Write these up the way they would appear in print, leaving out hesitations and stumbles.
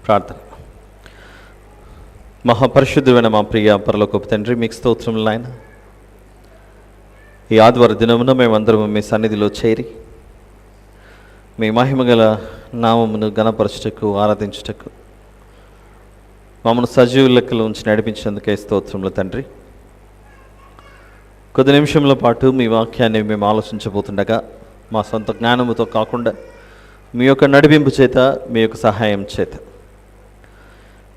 ప్రార్థన. మహాపరిశుద్ధుడైన మా ప్రియ పరలోకపు తండ్రి, మీకు స్తోత్రములు నాయన. ఈ ఆదివార దినమున మేమందరం మీ సన్నిధిలో చేరి మీ మహిమగల నామమును గణపరచుటకు, ఆరాధించుటకు మమ్మల్ని సజీవ లెక్కలో ఉంచి నడిపించినందుకే స్తోత్రములు తండ్రి. కొద్ది నిమిషంల పాటు మీ వాక్యాన్ని మేము ఆలోచించబోతుండగా మా సొంత జ్ఞానముతో కాకుండా మీ యొక్క నడిపింపు చేత, మీ యొక్క సహాయం చేత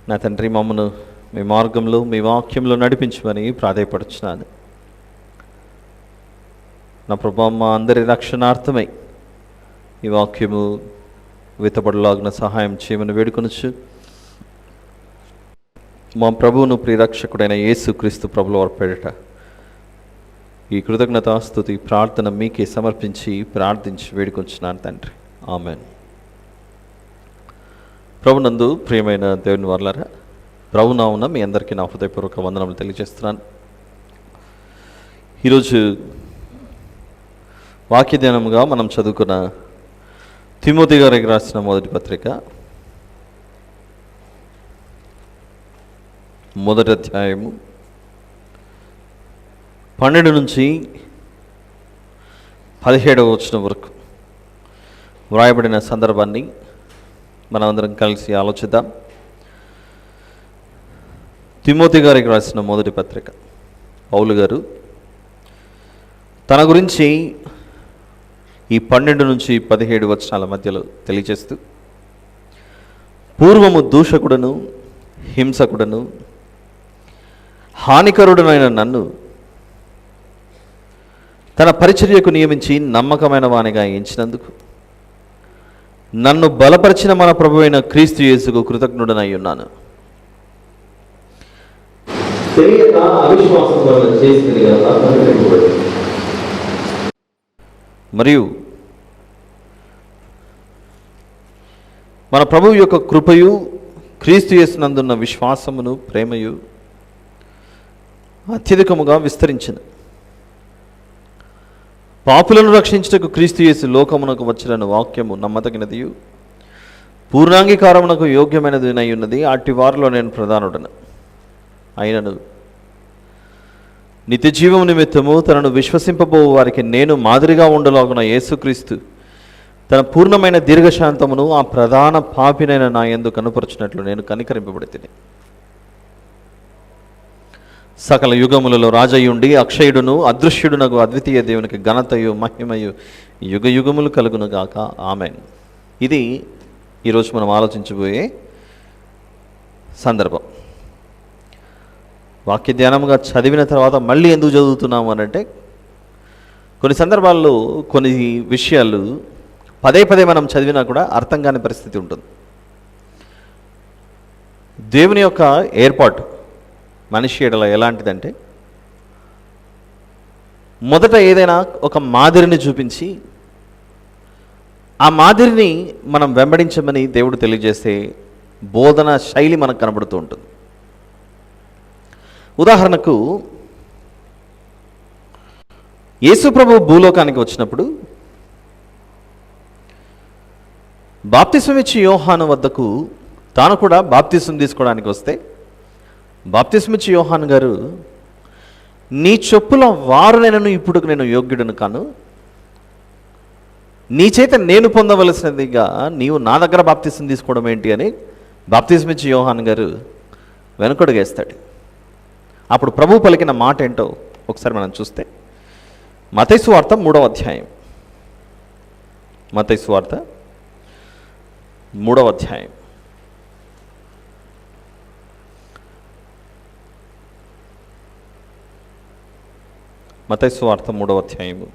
నా తండ్రి మమ్మను మీ మార్గంలో, మీ వాక్యంలో నడిపించమని ప్రాధేయపడుచున్నాను. నా ప్రభా, మా అందరి రక్షణార్థమై ఈ వాక్యము విత్తబడలాగిన సహాయం చేయమని వేడుకొనొచ్చు. మా ప్రభువును ప్రియరక్షకుడైన యేసుక్రీస్తు ప్రభుల వారి పేరిట ఈ కృతజ్ఞతాస్తుతి ప్రార్థన మీకే సమర్పించి ప్రార్థించి వేడుకొంచున్నాను తండ్రి. ఆమెన్. ప్రభునందు ప్రియమైన దేవుని వారలారా, ప్రభునామున మీ అందరికీ నా హృదయపూర్వక వందనములు తెలియజేస్తున్నాను. ఈరోజు వాక్యధ్యానముగా మనం చదువుకున్న తిమోతి గారికి రాసిన మొదటి పత్రిక 1వ అధ్యాయము 12 నుంచి 17వ వచనం వరకు వ్రాయబడిన సందర్భాన్ని మనమందరం కలిసి ఆలోచిద్దాం. తిమోతి గారికి రాసిన మొదటి పత్రిక. పౌలు గారు తన గురించి ఈ 12 నుంచి 17 వచనాల మధ్యలో తెలియజేస్తూ, పూర్వము దూషకుడను, హింసకుడను, హానికరుడనైన నన్ను తన పరిచర్యకు నియమించి నమ్మకమైన వానిగా ఎంచినందుకు నన్ను బలపరిచిన మన ప్రభువైన క్రీస్తు యేసుకు కృతజ్ఞుడనై ఉన్నాను. మరియు మన ప్రభువు యొక్క కృపయు, క్రీస్తు యేసునందున్న విశ్వాసమును, ప్రేమయు అత్యధికముగా విస్తరించింది. పాపులను రక్షించుటకు క్రీస్తు యేసు లోకమునకు వచ్చిన వాక్యము నమ్మదగినదియు పూర్ణాంగీకారమునకు యోగ్యమైనది అయి ఉన్నది. అట్టి వారిలో నేను ప్రధానుడను. అయినను నిత్య జీవము నిమిత్తము తనను విశ్వసింపబో వారికి నేను మాదిరిగా ఉండలాగున యేసుక్రీస్తు తన పూర్ణమైన దీర్ఘశాంతమును ఆ ప్రధాన పాపినైన నా యందు కనుపరచినట్లు నేను కనికరింపబడితిని. సకల యుగములలో రాజయుండి అక్షయుడును అదృశ్యుడునగు అద్వితీయ దేవునికి ఘనతయు మహిమయు యుగ యుగములు కలుగునుగాక. ఆమెన్. ఇది ఈరోజు మనం ఆలోచించబోయే సందర్భం. వాక్య ధ్యానముగా చదివిన తర్వాత మళ్ళీ ఎందుకు చదువుతున్నాము అనంటే, కొన్ని సందర్భాల్లో కొన్ని విషయాలు పదే పదే మనం చదివినా కూడా అర్థం కాని పరిస్థితి ఉంటుంది. దేవుని యొక్క ఏర్పాటు మనిషి ఎడల ఎలాంటిదంటే, మొదట ఏదైనా ఒక మాదిరిని చూపించి ఆ మాదిరిని మనం వెంబడించమని దేవుడు తెలియజేసే బోధన శైలి మనకు కనబడుతూ ఉంటుంది. ఉదాహరణకు, యేసు ప్రభువు భూలోకానికి వచ్చినప్పుడు బాప్తిసం ఇచ్చి యోహాను వద్దకు తాను కూడా బాప్తిసం తీసుకోవడానికి వస్తే, బాప్తిసం ఇచ్చి యోహాను గారు, నీ చొప్పుల వారునైనను ఇప్పుడు నేను యోగ్యుడను కాను, నీ చేత నేను పొందవలసినదిగా నీవు నా దగ్గర బాప్తిసం తీసుకోవడం ఏంటి అని బాప్తిసం ఇచ్చి యోహాను గారు వెనుకడుగేస్తాడు. అప్పుడు ప్రభు పలికిన మాట ఏంటో ఒకసారి మనం చూస్తే, మత్తయి సువార్త 3వ అధ్యాయం. మత్తయి సువార్త 3వ అధ్యాయం. మత్తయి సువార్త 3వ అధ్యాయము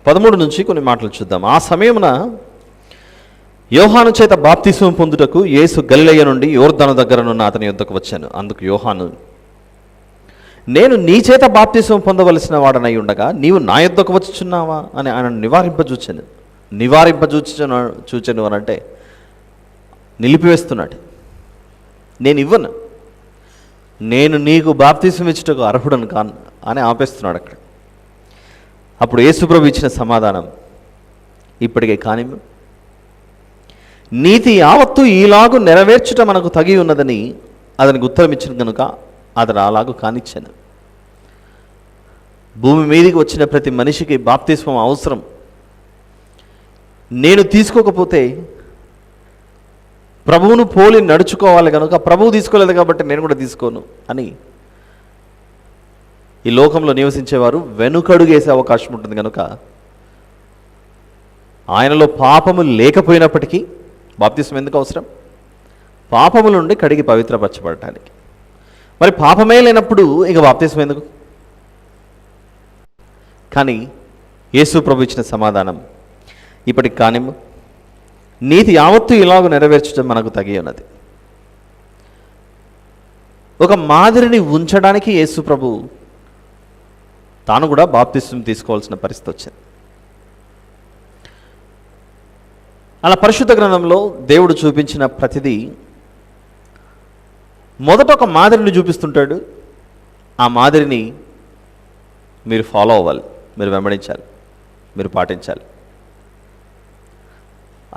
13 నుంచి కొన్ని మాటలు చూద్దాం. ఆ సమయమున యోహాను చేత బాప్తిసం పొందుటకు యేసు గలిలయ నుండి యోర్దాను దగ్గరనున్న అతని యొద్దకు వచ్చాను. అందుకు యోహాను, నేను నీ చేత బాప్తిసం పొందవలసిన వాడనై ఉండగా నీవు నా యొద్దకు వచ్చుచున్నావా అని ఆయన నివారింపజూచెను అనంటే నిలిపివేస్తున్నాడు. నేను ఇవ్వను, నేను నీకు బాప్తిసం ఇచ్చుటకు అర్హుడను కాను అని ఆపేస్తున్నాడు అక్కడ. అప్పుడు యేసుప్రభు ఇచ్చిన సమాధానం, ఇప్పటికే కానిము, నీతి యావత్తు ఈలాగు నెరవేర్చుట మనకు తగి ఉన్నదని అతనికి ఉత్తరం ఇచ్చిన కనుక అతడు అలాగూ కానిచ్చాను. భూమి మీదికి వచ్చిన ప్రతి మనిషికి బాప్తిస్మం అవసరం. నేను తీసుకోకపోతే ప్రభువును పోలి నడుచుకోవాలి కనుక ప్రభువు తీసుకోలేదు కాబట్టి నేను కూడా తీసుకోను అని ఈ లోకంలో నివసించేవారు వెనుకడుగేసే అవకాశం ఉంటుంది కనుక ఆయనలో పాపము లేకపోయినప్పటికీ బాప్తిస్మం ఎందుకు అవసరం? పాపముల నుండి కడిగి పవిత్రపరచబడటానికి. మరి పాపమే లేనప్పుడు ఇక బాప్తిస్మం ఎందుకు? కానీ యేసు ప్రభు ఇచ్చిన సమాధానం, ఇప్పటికి కానీ నీతి యావత్తు ఇలాగ నెరవేర్చడం మనకు తగి ఉన్నది. ఒక మాదిరిని ఉంచడానికి యేసు ప్రభు తాను కూడా బాప్తిస్మం తీసుకోవాల్సిన పరిస్థితి వచ్చింది. అలా పరిశుద్ధ గ్రంథంలో దేవుడు చూపించిన ప్రతిదీ మొదట ఒక మాదిరిని చూపిస్తుంటాడు. ఆ మాదిరిని మీరు ఫాలో అవ్వాలి, మీరు వెంబడించాలి, మీరు పాటించాలి.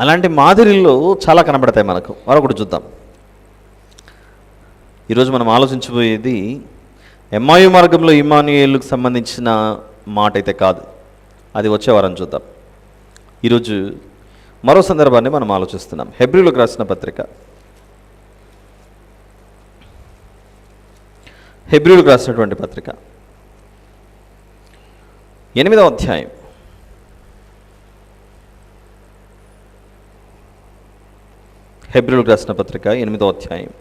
అలాంటి మాదిరిలో చాలా కనబడతాయి మనకు. మరొకటి చూద్దాం. ఈరోజు మనం ఆలోచించబోయేది ఎమ్మాయు మార్గంలో ఇమ్మానుయేలుకు సంబంధించిన మాట అయితే కాదు, అది వచ్చే వారం చూద్దాం. ఈరోజు మరో సందర్భాన్ని మనం ఆలోచిస్తున్నాం. హెబ్రీయులకు రాసిన పత్రిక, హెబ్రీయులకు రాసినటువంటి పత్రిక 8వ అధ్యాయం హెబ్రీయులకు రాసిన పత్రిక 8వ అధ్యాయం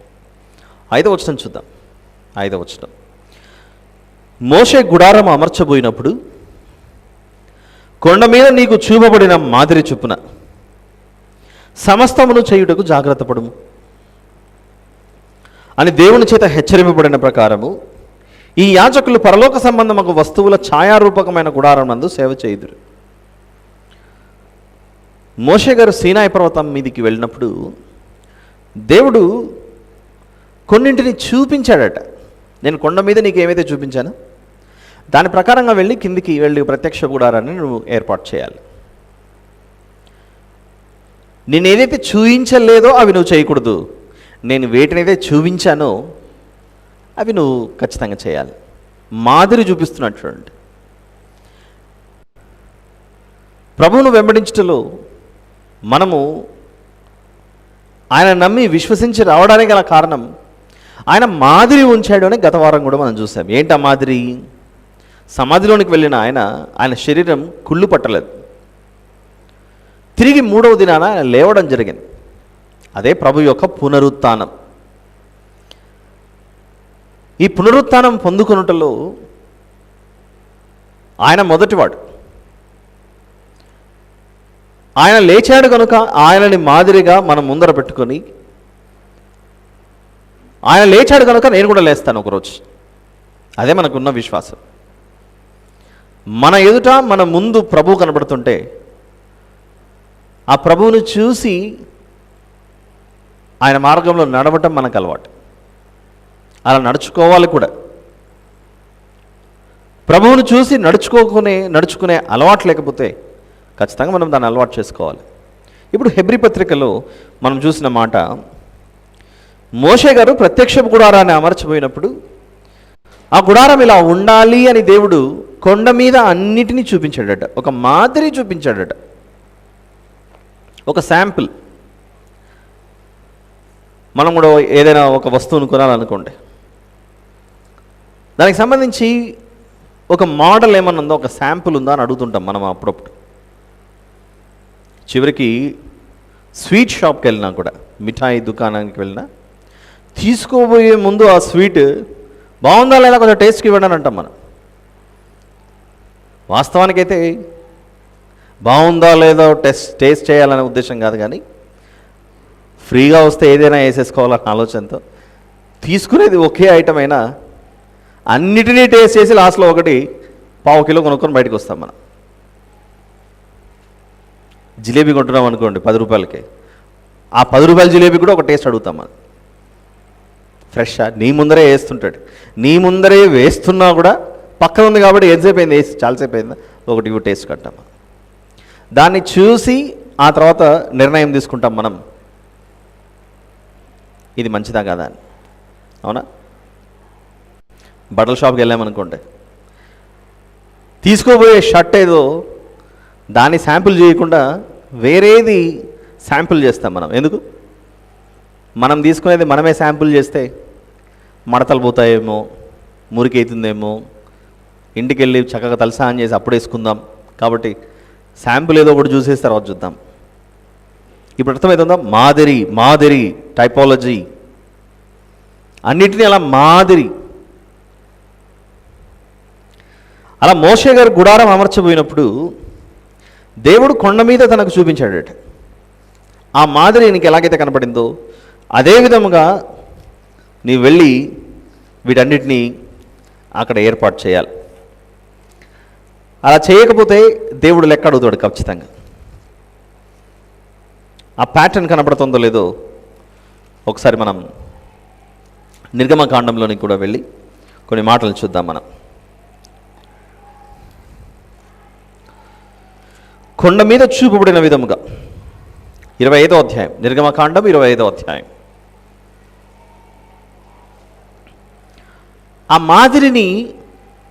5వ వచనం చూద్దాం. 5వ వచనం, మోషే గుడారం అమర్చబోయినప్పుడు కొండ మీద నీకు చూపబడిన మాదిరి చొప్పున సమస్తమును చేయుటకు జాగ్రత్త పడుము అని దేవుని చేత హెచ్చరింపబడిన ప్రకారము ఈ యాజకులు పరలోక సంబంధమగు వస్తువుల ఛాయారూపకమైన గుడారం నందు సేవ చేయుదురు. మోషే గారు సీనాయి పర్వతం మీదికి వెళ్ళినప్పుడు దేవుడు కొన్నింటిని చూపించాడట. నేను కొండ మీద నీకు ఏమైతే చూపించానో దాని ప్రకారంగా వెళ్ళి కిందికి వెళ్ళి ప్రత్యక్ష గుడారాన్ని నువ్వు ఏర్పాటు చేయాలి. నేను ఏదైతే చూపించలేదో అవి నువ్వు చేయకూడదు. నేను వేటినైతే చూపించానో అవి నువ్వు ఖచ్చితంగా చేయాలి. మాదిరి చూపిస్తున్నటువంటి ప్రభువును వెంబడించటంలో మనము ఆయన నమ్మి విశ్వసించి రావడానికి గల కారణం ఆయన మాదిరి ఉంచాడు అని గత వారం కూడా మనం చూసాం. ఏంటి ఆ మాదిరి? సమాధిలోనికి వెళ్ళిన ఆయన శరీరం కుళ్ళు పట్టలేదు. తిరిగి 3వ దినాన ఆయన లేవడం జరిగింది. అదే ప్రభు యొక్క పునరుత్థానం. ఈ పునరుత్థానం పొందుకొనుటలో ఆయన మొదటివాడు. ఆయన లేచాడు కనుక ఆయనని మాదిరిగా మనం ముందర పెట్టుకొని, ఆయన లేచాడు కనుక నేను కూడా లేస్తాను ఒకరోజు. అదే మనకున్న విశ్వాసం. మన ఎదుట మన ముందు ప్రభువు కనబడుతుంటే ఆ ప్రభువును చూసి ఆయన మార్గంలో నడవటం మనకు అలవాటు. అలా నడుచుకోవాలి కూడా. ప్రభువును చూసి నడుచుకునే అలవాటు లేకపోతే ఖచ్చితంగా మనం దాన్ని అలవాటు చేసుకోవాలి. ఇప్పుడు హెబ్రీ పత్రికలో మనం చూసిన మాట, మోషే గారు ప్రత్యక్ష గుడారాన్ని అమర్చిపోయినప్పుడు ఆ గుడారం ఇలా ఉండాలి అని దేవుడు కొండ మీద అన్నిటినీ చూపించాడట. ఒక మాదిరి చూపించాడట, ఒక శాంపుల్. మనం కూడా ఏదైనా ఒక వస్తువును కొనాలనుకోండి, దానికి సంబంధించి ఒక మోడల్ ఏమన్నా ఉందో, ఒక శాంపుల్ ఉందా అని అడుగుతుంటాం మనం అప్పుడప్పుడు. చివరికి స్వీట్ షాప్కి వెళ్ళినా కూడా, మిఠాయి దుకాణానికి వెళ్ళినా తీసుకోబోయే ముందు ఆ స్వీట్ బాగుందా లేదా కొంచెం టేస్ట్కి ఇవ్వండి అని అంటాం మనం. వాస్తవానికైతే బాగుందా లేదో టేస్ట్ చేయాలనే ఉద్దేశం కాదు, కానీ ఫ్రీగా వస్తే ఏదైనా వేసేసుకోవాలన్న ఆలోచనతో తీసుకునేది ఒకే ఐటమ్ అయినా అన్నిటినీ టేస్ట్ చేసి లాస్ట్లో ఒకటి పావు కిలో కొనుక్కొని బయటకు వస్తాం మనం. జిలేబీ కొంటున్నాం అనుకోండి 10 రూపాయలకి, ఆ 10 రూపాయల జిలేబీ కూడా ఒక టేస్ట్ అడుగుతాం మనం. ఫ్రెషా, నీ ముందరే వేస్తుంటాడు, నీ ముందరే వేస్తున్నా కూడా పక్కన ఉంది కాబట్టి ఎంతసేపు అయింది వేసి, చాలాసేపు అయిందా, ఒకటి ఇవి టేస్ట్ కట్టాం. దాన్ని చూసి ఆ తర్వాత నిర్ణయం తీసుకుంటాం మనం ఇది మంచిదా కాదా అని. అవునా? బట్టల షాప్కి వెళ్ళామనుకోండి, తీసుకోబోయే షర్ట్ ఏదో దాన్ని శాంపుల్ చేయకుండా వేరేది శాంపుల్ చేస్తాం మనం. ఎందుకు? మనం తీసుకునేది మనమే శాంపుల్ చేస్తే మడతలు పోతాయేమో, మురికి అవుతుందేమో, ఇంటికి వెళ్ళి చక్కగా తలస్నానం చేసి అప్పుడు వేసుకుందాం. కాబట్టి శాంపుల్ ఏదో ఒకటి చూసేసి తర్వాత చూద్దాం. ఇప్పుడు అర్థమవుతుందా? మాదిరి టైపాలజీ అన్నిటినీ అలా మాదిరి. అలా మోషే గారు గుడారం అమర్చబోయినప్పుడు దేవుడు కొండ మీద తనకు చూపించాడట. ఆ మాదిరి నీకు ఎలాగైతే కనపడిందో అదే విధముగా నీవు వెళ్ళి వీటన్నిటినీ అక్కడ ఏర్పాటు చేయాలి. అలా చేయకపోతే దేవుడు లెక్క అడుగుతాడు ఖచ్చితంగా. ఆ ప్యాటర్న్ కనపడుతుందో లేదో ఒకసారి మనం నిర్గమకాండంలోనికి కూడా వెళ్ళి కొన్ని మాటలు చూద్దాం. మనం కొండ మీద చూపబడిన విధముగా 25వ అధ్యాయం, నిర్గమకాండం 25వ అధ్యాయం. ఆ మాదిరిని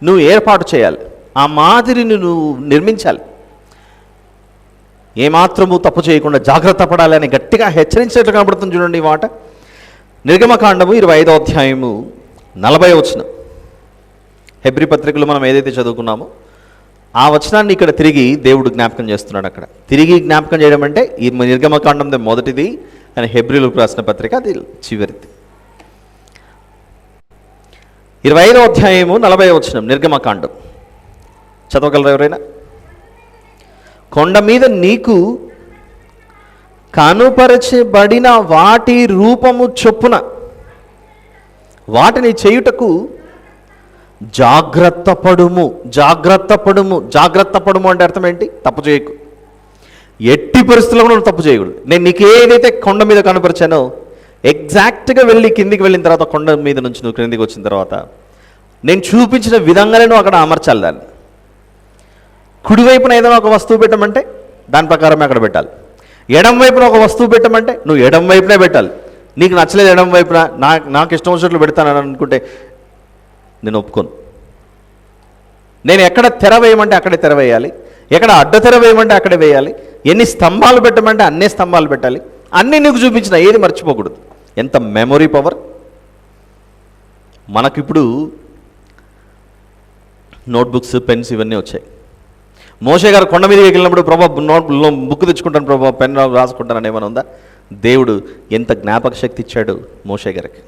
నువ్వు ఏర్పాటు చేయాలి, ఆ మాదిరిని నువ్వు నిర్మించాలి. ఏమాత్రము తప్పు చేయకుండా జాగ్రత్త పడాలి అని గట్టిగా హెచ్చరించినట్లు కనబడుతుంది. చూడండి ఈ మాట. నిర్గమకాండము 25వ అధ్యాయము 40వ వచనం. హెబ్రీ పత్రికలో మనం ఏదైతే చదువుకున్నామో ఆ వచనాన్ని ఇక్కడ తిరిగి దేవుడు జ్ఞాపకం చేస్తున్నాడు. అక్కడ తిరిగి జ్ఞాపకం చేయడం అంటే ఈ నిర్గమకాండం మొదటిది అని హెబ్రీలకు రాసిన పత్రిక, అది చివరిది. 25వ అధ్యాయము 40వ వచనం నిర్గమకాండం చదవగలరు ఎవరైనా? కొండ మీద నీకు కనుపరచబడిన వాటి రూపము చొప్పున వాటిని చేయుటకు జాగ్రత్త పడుము. అంటే అర్థం ఏంటి? తప్పు చేయకు. ఎట్టి పరిస్థితుల్లో నువ్వు తప్పు చేయకూడదు. నేను నీకు ఏదైతే కొండ మీద కనపరిచానో ఎగ్జాక్ట్గా వెళ్ళి కిందికి వెళ్ళిన తర్వాత, కొండ మీద నుంచి నువ్వు క్రిందికి వచ్చిన తర్వాత నేను చూపించిన విధంగానే నువ్వు అక్కడ అమర్చాలి. దాన్ని కుడివైపున ఏదైనా ఒక వస్తువు పెట్టమంటే దాని ప్రకారమే అక్కడ పెట్టాలి. ఎడం వైపున ఒక వస్తువు పెట్టమంటే నువ్వు ఎడం వైపునే పెట్టాలి. నీకు నచ్చలేదు ఎడం వైపున, నాకు ఇష్టం వచ్చినట్లు పెడతానని అనుకుంటే నేను ఒప్పుకోను. నేను ఎక్కడ తెర వేయమంటే అక్కడే తెర వేయాలి, ఎక్కడ అడ్డ తెర వేయమంటే అక్కడే వేయాలి, ఎన్ని స్తంభాలు పెట్టమంటే అన్నే స్తంభాలు పెట్టాలి. అన్నీ నీకు చూపించిన, ఏది మర్చిపోకూడదు. ఎంత మెమొరీ పవర్ మనకిప్పుడు. నోట్బుక్స్, పెన్స్ ఇవన్నీ వచ్చాయి. మోషే గారు కొండ మీదకి వెళ్ళినప్పుడు ప్రభా బుక్ తెచ్చుకుంటాను ప్రభా, పెన్ రాసుకుంటానని ఏమైనా ఉందా? దేవుడు ఎంత జ్ఞాపక శక్తి ఇచ్చాడు మోషే గారికి.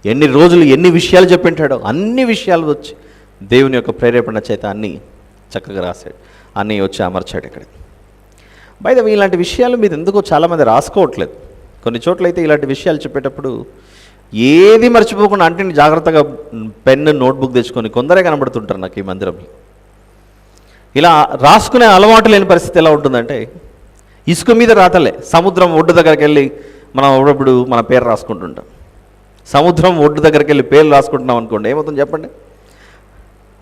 ఎన్ని రోజులు ఎన్ని విషయాలు చెప్పింటాడో అన్ని విషయాలు వచ్చి దేవుని యొక్క ప్రేరేపణ చేత అన్నీ చక్కగా రాశాడు, అన్నీ వచ్చి అమర్చాడు ఇక్కడ. బై ద వే, ఇలాంటి విషయాలు మీరు ఎందుకో చాలామంది రాసుకోవట్లేదు. కొన్ని చోట్ల అయితే ఇలాంటి విషయాలు చెప్పేటప్పుడు ఏది మర్చిపోకుండా అంటే జాగ్రత్తగా పెన్, నోట్బుక్ తెచ్చుకొని కొందరే కనబడుతుంటారు నాకు ఈ మందిరంలో. ఇలా రాసుకునే అలవాటు లేని పరిస్థితి ఎలా ఉంటుందంటే, ఇసుక మీద రాతలే. సముద్రం ఒడ్డు దగ్గరికి వెళ్ళి మనం ఒకప్పుడు మన పేరు రాసుకుంటుంటాం. సముద్రం ఒడ్డు దగ్గరికి వెళ్ళి పేర్లు రాసుకుంటున్నాం అనుకోండి, ఏమవుతుంది చెప్పండి?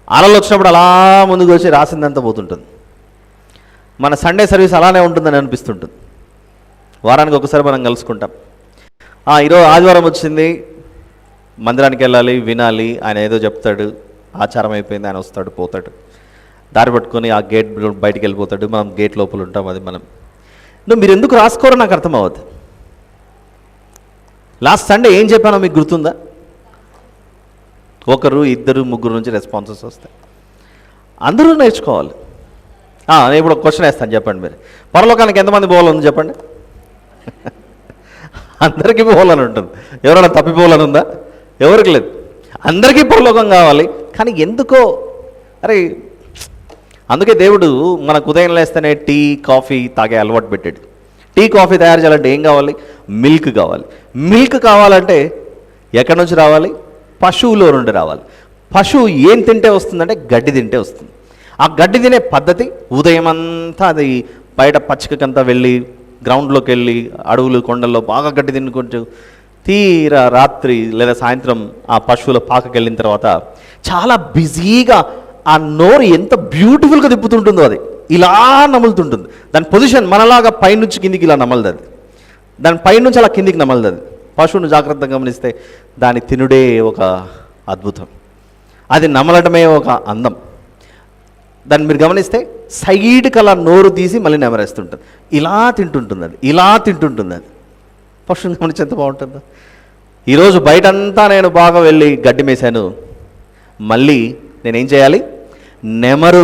అలలు వచ్చినప్పుడు అలా ముందుకు వచ్చి రాసిందంతా పోతుంటుంది. మన సండే సర్వీస్ అలానే ఉంటుందని అనిపిస్తుంటుంది. వారానికి ఒకసారి మనం కలుసుకుంటాం. ఈరోజు ఆదివారం వచ్చింది, మందిరానికి వెళ్ళాలి, వినాలి, ఆయన ఏదో చెప్తాడు, ఆచారం అయిపోయింది, ఆయన వస్తాడు పోతాడు, దారి పట్టుకొని ఆ గేట్ బయటికి వెళ్ళిపోతాడు, మనం గేట్ లోపల ఉంటాం. అది మనం మీరు ఎందుకు రాసుకోరో నాకు అర్థం అవ్వదు. లాస్ట్ సండే ఏం చెప్పానో మీకు గుర్తుందా? ఒకరు, ఇద్దరు, ముగ్గురు నుంచి రెస్పాన్సెస్ వస్తాయి. అందరూ నేర్చుకోవాలి. నేను ఇప్పుడు ఒక క్వశ్చన్ వేస్తాను, చెప్పండి. మీరు పరలోకానికి ఎంతమంది పోవాలని చెప్పండి? అందరికీ పోవాలని ఉంటుంది. ఎవరైనా తప్పిపోవాలని ఉందా? ఎవరికి లేదు. అందరికీ పరలోకం కావాలి. కానీ ఎందుకో అందుకే దేవుడు మనకు ఉదయం లేస్తేనే టీ, కాఫీ తాగే అలవాటు పెట్టాడు. టీ, కాఫీ తయారు చేయాలంటే ఏం కావాలి? మిల్క్ కావాలి. మిల్క్ కావాలంటే ఎక్కడి నుంచి రావాలి? పశువులో నుండి రావాలి. పశువు ఏం తింటే వస్తుందంటే గడ్డి తింటే వస్తుంది. ఆ గడ్డి తినే పద్ధతి ఉదయం అంతా అది బయట పచ్చికంతా వెళ్ళి గ్రౌండ్లోకి వెళ్ళి అడవులు, కొండల్లో బాగా గడ్డి తినుకుంటూ తీరా రాత్రి లేదా సాయంత్రం ఆ పశువుల పాకకి వెళ్ళిన తర్వాత చాలా బిజీగా ఆ నోరు ఎంత బ్యూటిఫుల్గా తిప్పుతుంటుందో అది ఇలా నములుతుంటుంది. దాని పొజిషన్ మనలాగా పైనుంచి కిందికి ఇలా నమలదు, అది దాని పైనుంచి అలా కిందికి నమలదు. అది పశువును జాగ్రత్తగా గమనిస్తే దాని తినుడే ఒక అద్భుతం, అది నమలటమే ఒక అందం. దాన్ని మీరు గమనిస్తే సైడ్కి అలా నోరు తీసి మళ్ళీ నెమరేస్తుంటుంది, ఇలా తింటుంటుంది, అది ఇలా తింటుంటుంది. అది పశువుని గమనించి ఎంత బాగుంటుందో. ఈరోజు బయటంతా నేను బాగా వెళ్ళి గడ్డి మేసాను, మళ్ళీ నేనేం చేయాలి? నెమరు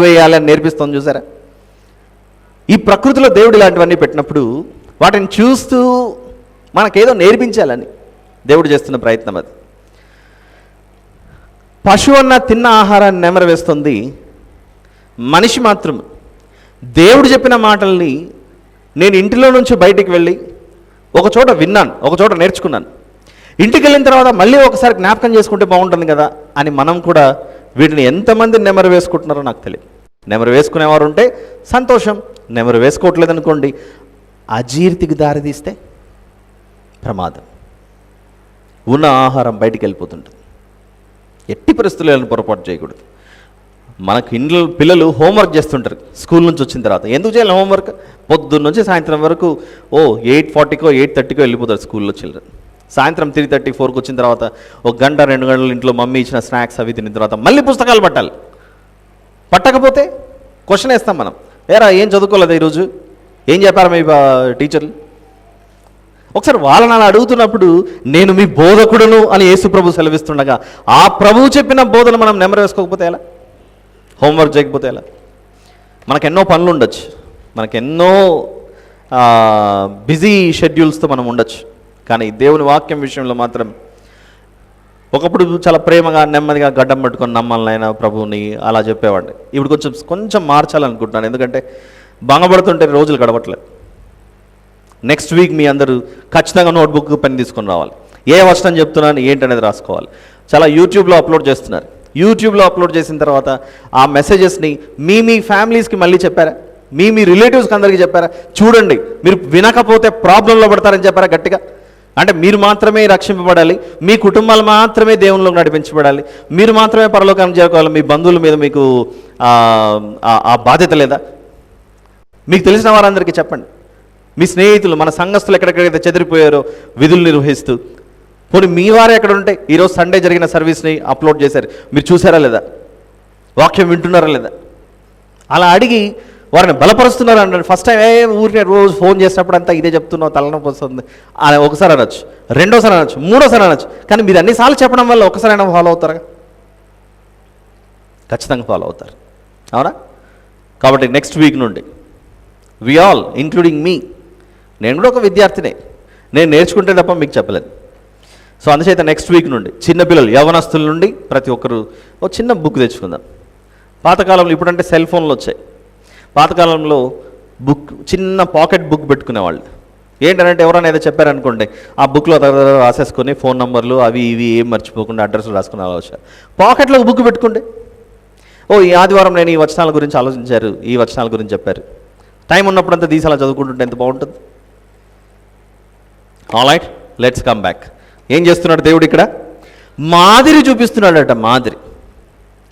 వేయాలి అని నేర్పిస్తాను. చూసారా, ఈ ప్రకృతిలో దేవుడు ఇలాంటివన్నీ పెట్టినప్పుడు వాటిని చూస్తూ మనకేదో నేర్పించాలని దేవుడు చేస్తున్న ప్రయత్నం అది. పశువు అన్న తిన్న ఆహారాన్ని నెమరు వేస్తుంది, మనిషి మాత్రం దేవుడు చెప్పిన మాటల్ని నేను ఇంటిలో నుంచి బయటికి వెళ్ళి ఒక చోట విన్నాను, ఒక చోట నేర్చుకున్నాను, ఇంటికి వెళ్ళిన తర్వాత మళ్ళీ ఒకసారి జ్ఞాపకం చేసుకుంటే బాగుంటుంది కదా అని మనం కూడా వీటిని ఎంతమంది నెమరు వేసుకుంటున్నారో నాకు తెలియదు. నెమరు వేసుకునేవారు ఉంటే సంతోషం, నెమరు వేసుకోవట్లేదు అనుకోండి, అజీర్తికి దారితీస్తే ప్రమాదం. ఉన్న ఆహారం బయటికి వెళ్ళిపోతుంటుంది. ఎట్టి పరిస్థితుల్లో పొరపాటు చేయకూడదు. మనకు ఇంట్లో పిల్లలు హోంవర్క్ చేస్తుంటారు స్కూల్ నుంచి వచ్చిన తర్వాత. ఎందుకు చేయాలి హోంవర్క్? పొద్దున్న నుంచి సాయంత్రం వరకు 8:40కో 8:30కో వెళ్ళిపోతారు స్కూల్లో చిల్డ్రన్. సాయంత్రం 3:30, 4కి వచ్చిన తర్వాత 1 గంట 2 గంటలు ఇంట్లో మమ్మీ ఇచ్చిన స్నాక్స్ అవి తిన్న తర్వాత మళ్ళీ పుస్తకాలు పట్టాలి. పట్టకపోతే క్వశ్చన్ వేస్తాం మనం, ఏరా ఏం చదువుకోలేదు ఈరోజు, ఏం చెప్పారు మీ టీచర్లు? ఒకసారి వాళ్ళని అలా అడుగుతున్నప్పుడు నేను మీ బోధకుడును అని యేసు ప్రభు సెలవిస్తుండగా ఆ ప్రభువు చెప్పిన బోధన మనం నెమరు వేసుకోకపోతే ఎలా? హోంవర్క్ చేయకపోతే ఎలా? మనకెన్నో పనులు ఉండొచ్చు, మనకెన్నో బిజీ షెడ్యూల్స్తో మనం ఉండొచ్చు, కానీ దేవుని వాక్యం విషయంలో మాత్రం ఒకప్పుడు చాలా ప్రేమగా నెమ్మదిగా గడ్డం పట్టుకొని నమ్మాలనైనా ప్రభువుని అలా చెప్పేవాడిని. ఇప్పుడు కొంచెం మార్చాలనుకుంటున్నాను, ఎందుకంటే భంగపడుతుంటే రోజులు గడవట్లేదు. నెక్స్ట్ వీక్ మీ అందరూ ఖచ్చితంగా నోట్బుక్ పెన్ తీసుకొని రావాలి. ఏ వచనం చెప్తున్నాను ఏంటనేది రాసుకోవాలి. చాలా యూట్యూబ్లో అప్లోడ్ చేస్తున్నారు. యూట్యూబ్లో అప్లోడ్ చేసిన తర్వాత ఆ మెసేజెస్ని మీ ఫ్యామిలీస్కి మళ్ళీ చెప్పారా? మీ రిలేటివ్స్కి అందరికీ చెప్పారా? చూడండి, మీరు వినకపోతే ప్రాబ్లంలో పడతారని చెప్పారా గట్టిగా? అంటే మీరు మాత్రమే రక్షింపబడాలి, మీ కుటుంబాలు మాత్రమే దేవునిలోకి నడిపించబడాలి, మీరు మాత్రమే పరలోకానికి చేరుకోవాలి, మీ బంధువుల మీద మీకు ఆ బాధ్యత లేదా? మీకు తెలిసిన వారందరికీ చెప్పండి. మీ స్నేహితులు, మన సంఘస్థులు ఎక్కడెక్కడైతే చెదిరిపోయారో విధులు నిర్వహిస్తూ, పోనీ మీ వారే ఎక్కడ ఉంటే ఈరోజు సండే జరిగిన సర్వీస్ని అప్లోడ్ చేశారు, మీరు చూసారా లేదా? వాక్యం వింటున్నారా లేదా? అలా అడిగి వారిని బలపరుస్తున్నారు అంటే ఫస్ట్ టైం ఊరికే రోజు ఫోన్ చేసినప్పుడు అంతా ఇదే చెప్తున్నావు, తలనొప్పి వస్తుంది అని ఒకసారి అనొచ్చు, రెండోసారి అనొచ్చు, మూడోసారి అనొచ్చు. కానీ మీరు అన్నిసార్లు చెప్పడం వల్ల ఒకసారైనా ఫాలో అవుతారా? ఖచ్చితంగా ఫాలో అవుతారు, అవునా? కాబట్టి నెక్స్ట్ వీక్ నుండి వి ఆల్ ఇంక్లూడింగ్ మీ, నేను కూడా ఒక విద్యార్థినే, నేను నేర్చుకుంటే తప్ప మీకు చెప్పలేదు. సో అందుచేత నెక్స్ట్ వీక్ నుండి చిన్నపిల్లలు యవనస్తుల నుండి ప్రతి ఒక్కరు ఒక చిన్న బుక్ తెచ్చుకుందాం. పాతకాలంలో, ఇప్పుడంటే సెల్ ఫోన్లు వచ్చాయి, పాతకాలంలో బుక్, చిన్న పాకెట్ బుక్ పెట్టుకునేవాళ్ళు. ఏంటంటే ఎవరైనా ఏదో చెప్పారనుకోండి, ఆ బుక్లో రాసేసుకొని ఫోన్ నంబర్లు అవి ఇవి ఏం మర్చిపోకుండా అడ్రస్లు రాసుకునే ఆలోచన. పాకెట్లో ఒక బుక్ పెట్టుకోండి. ఈ ఆదివారం నేను ఈ వచనాల గురించి ఆలోచించారు, ఈ వచనాల గురించి చెప్పారు, టైం ఉన్నప్పుడంతా తీసి అలా చదువుకుంటుంటే ఎంత బాగుంటుంది. Alright, let's come back. ఏం చేస్తున్నాడు దేవుడు ఇక్కడ? మాదిరి చూపిస్తున్నాడట, మాదిరి.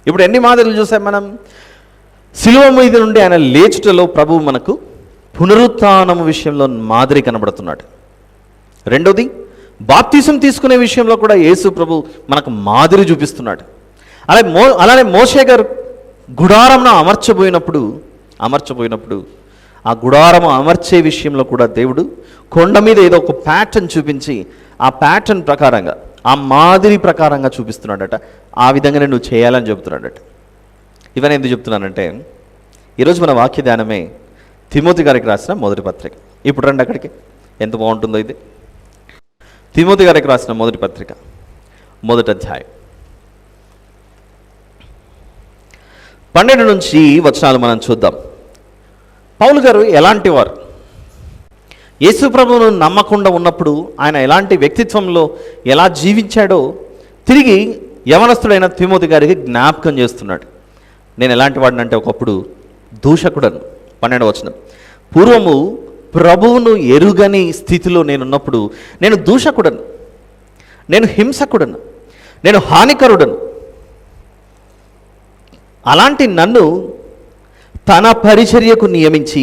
ఇప్పుడు ఎన్ని మాదిరిలు చూసాం మనం? శిలువ మీద నుండి ఆయన లేచుటలో ప్రభువు మనకు పునరుత్థానం విషయంలో మాదిరి కనబడుతున్నాడు. రెండోది, బాప్తిసం తీసుకునే విషయంలో కూడా యేసు ప్రభు మనకు మాదిరి చూపిస్తున్నాడు. అలానే మోషే గారు గుడారంను అమర్చబోయినప్పుడు ఆ గుడారము అమర్చే విషయంలో కూడా దేవుడు కొండ మీద ఏదో ఒక ప్యాటర్న్ చూపించి ఆ ప్యాటర్న్ ప్రకారంగా, ఆ మాదిరి ప్రకారంగా చూపిస్తున్నాడట. ఆ విధంగానే నువ్వు చేయాలని చెబుతున్నాడట. ఇవన్నీ ఎందుకు చెప్తున్నానంటే, ఈరోజు మన వాక్య ధ్యానమే తిమోతి గారికి రాసిన మొదటి పత్రిక. ఇప్పుడు రండి అక్కడికి, ఎంత బాగుంటుందో ఇది. తిమోతి గారికి రాసిన మొదటి పత్రిక, మొదటి అధ్యాయం 12 నుంచి వచనాలు మనం చూద్దాం. పౌలు గారు ఎలాంటి వారు? యేసు ప్రభువును నమ్మకుండా ఉన్నప్పుడు ఆయన ఎలాంటి వ్యక్తిత్వంలో ఎలా జీవించాడో తిరిగి యవనస్తుడైన తిమోతి గారికి జ్ఞాపకం చేస్తున్నాడు. నేను ఎలాంటి వాడినంటే, ఒకప్పుడు దూషకుడను. 12వ వచనం, పూర్వము ప్రభువును ఎరుగని స్థితిలో నేనున్నప్పుడు నేను దూషకుడను, నేను హింసకుడను, నేను హానికరుడను. అలాంటి నన్ను తన పరిచర్యకు నియమించి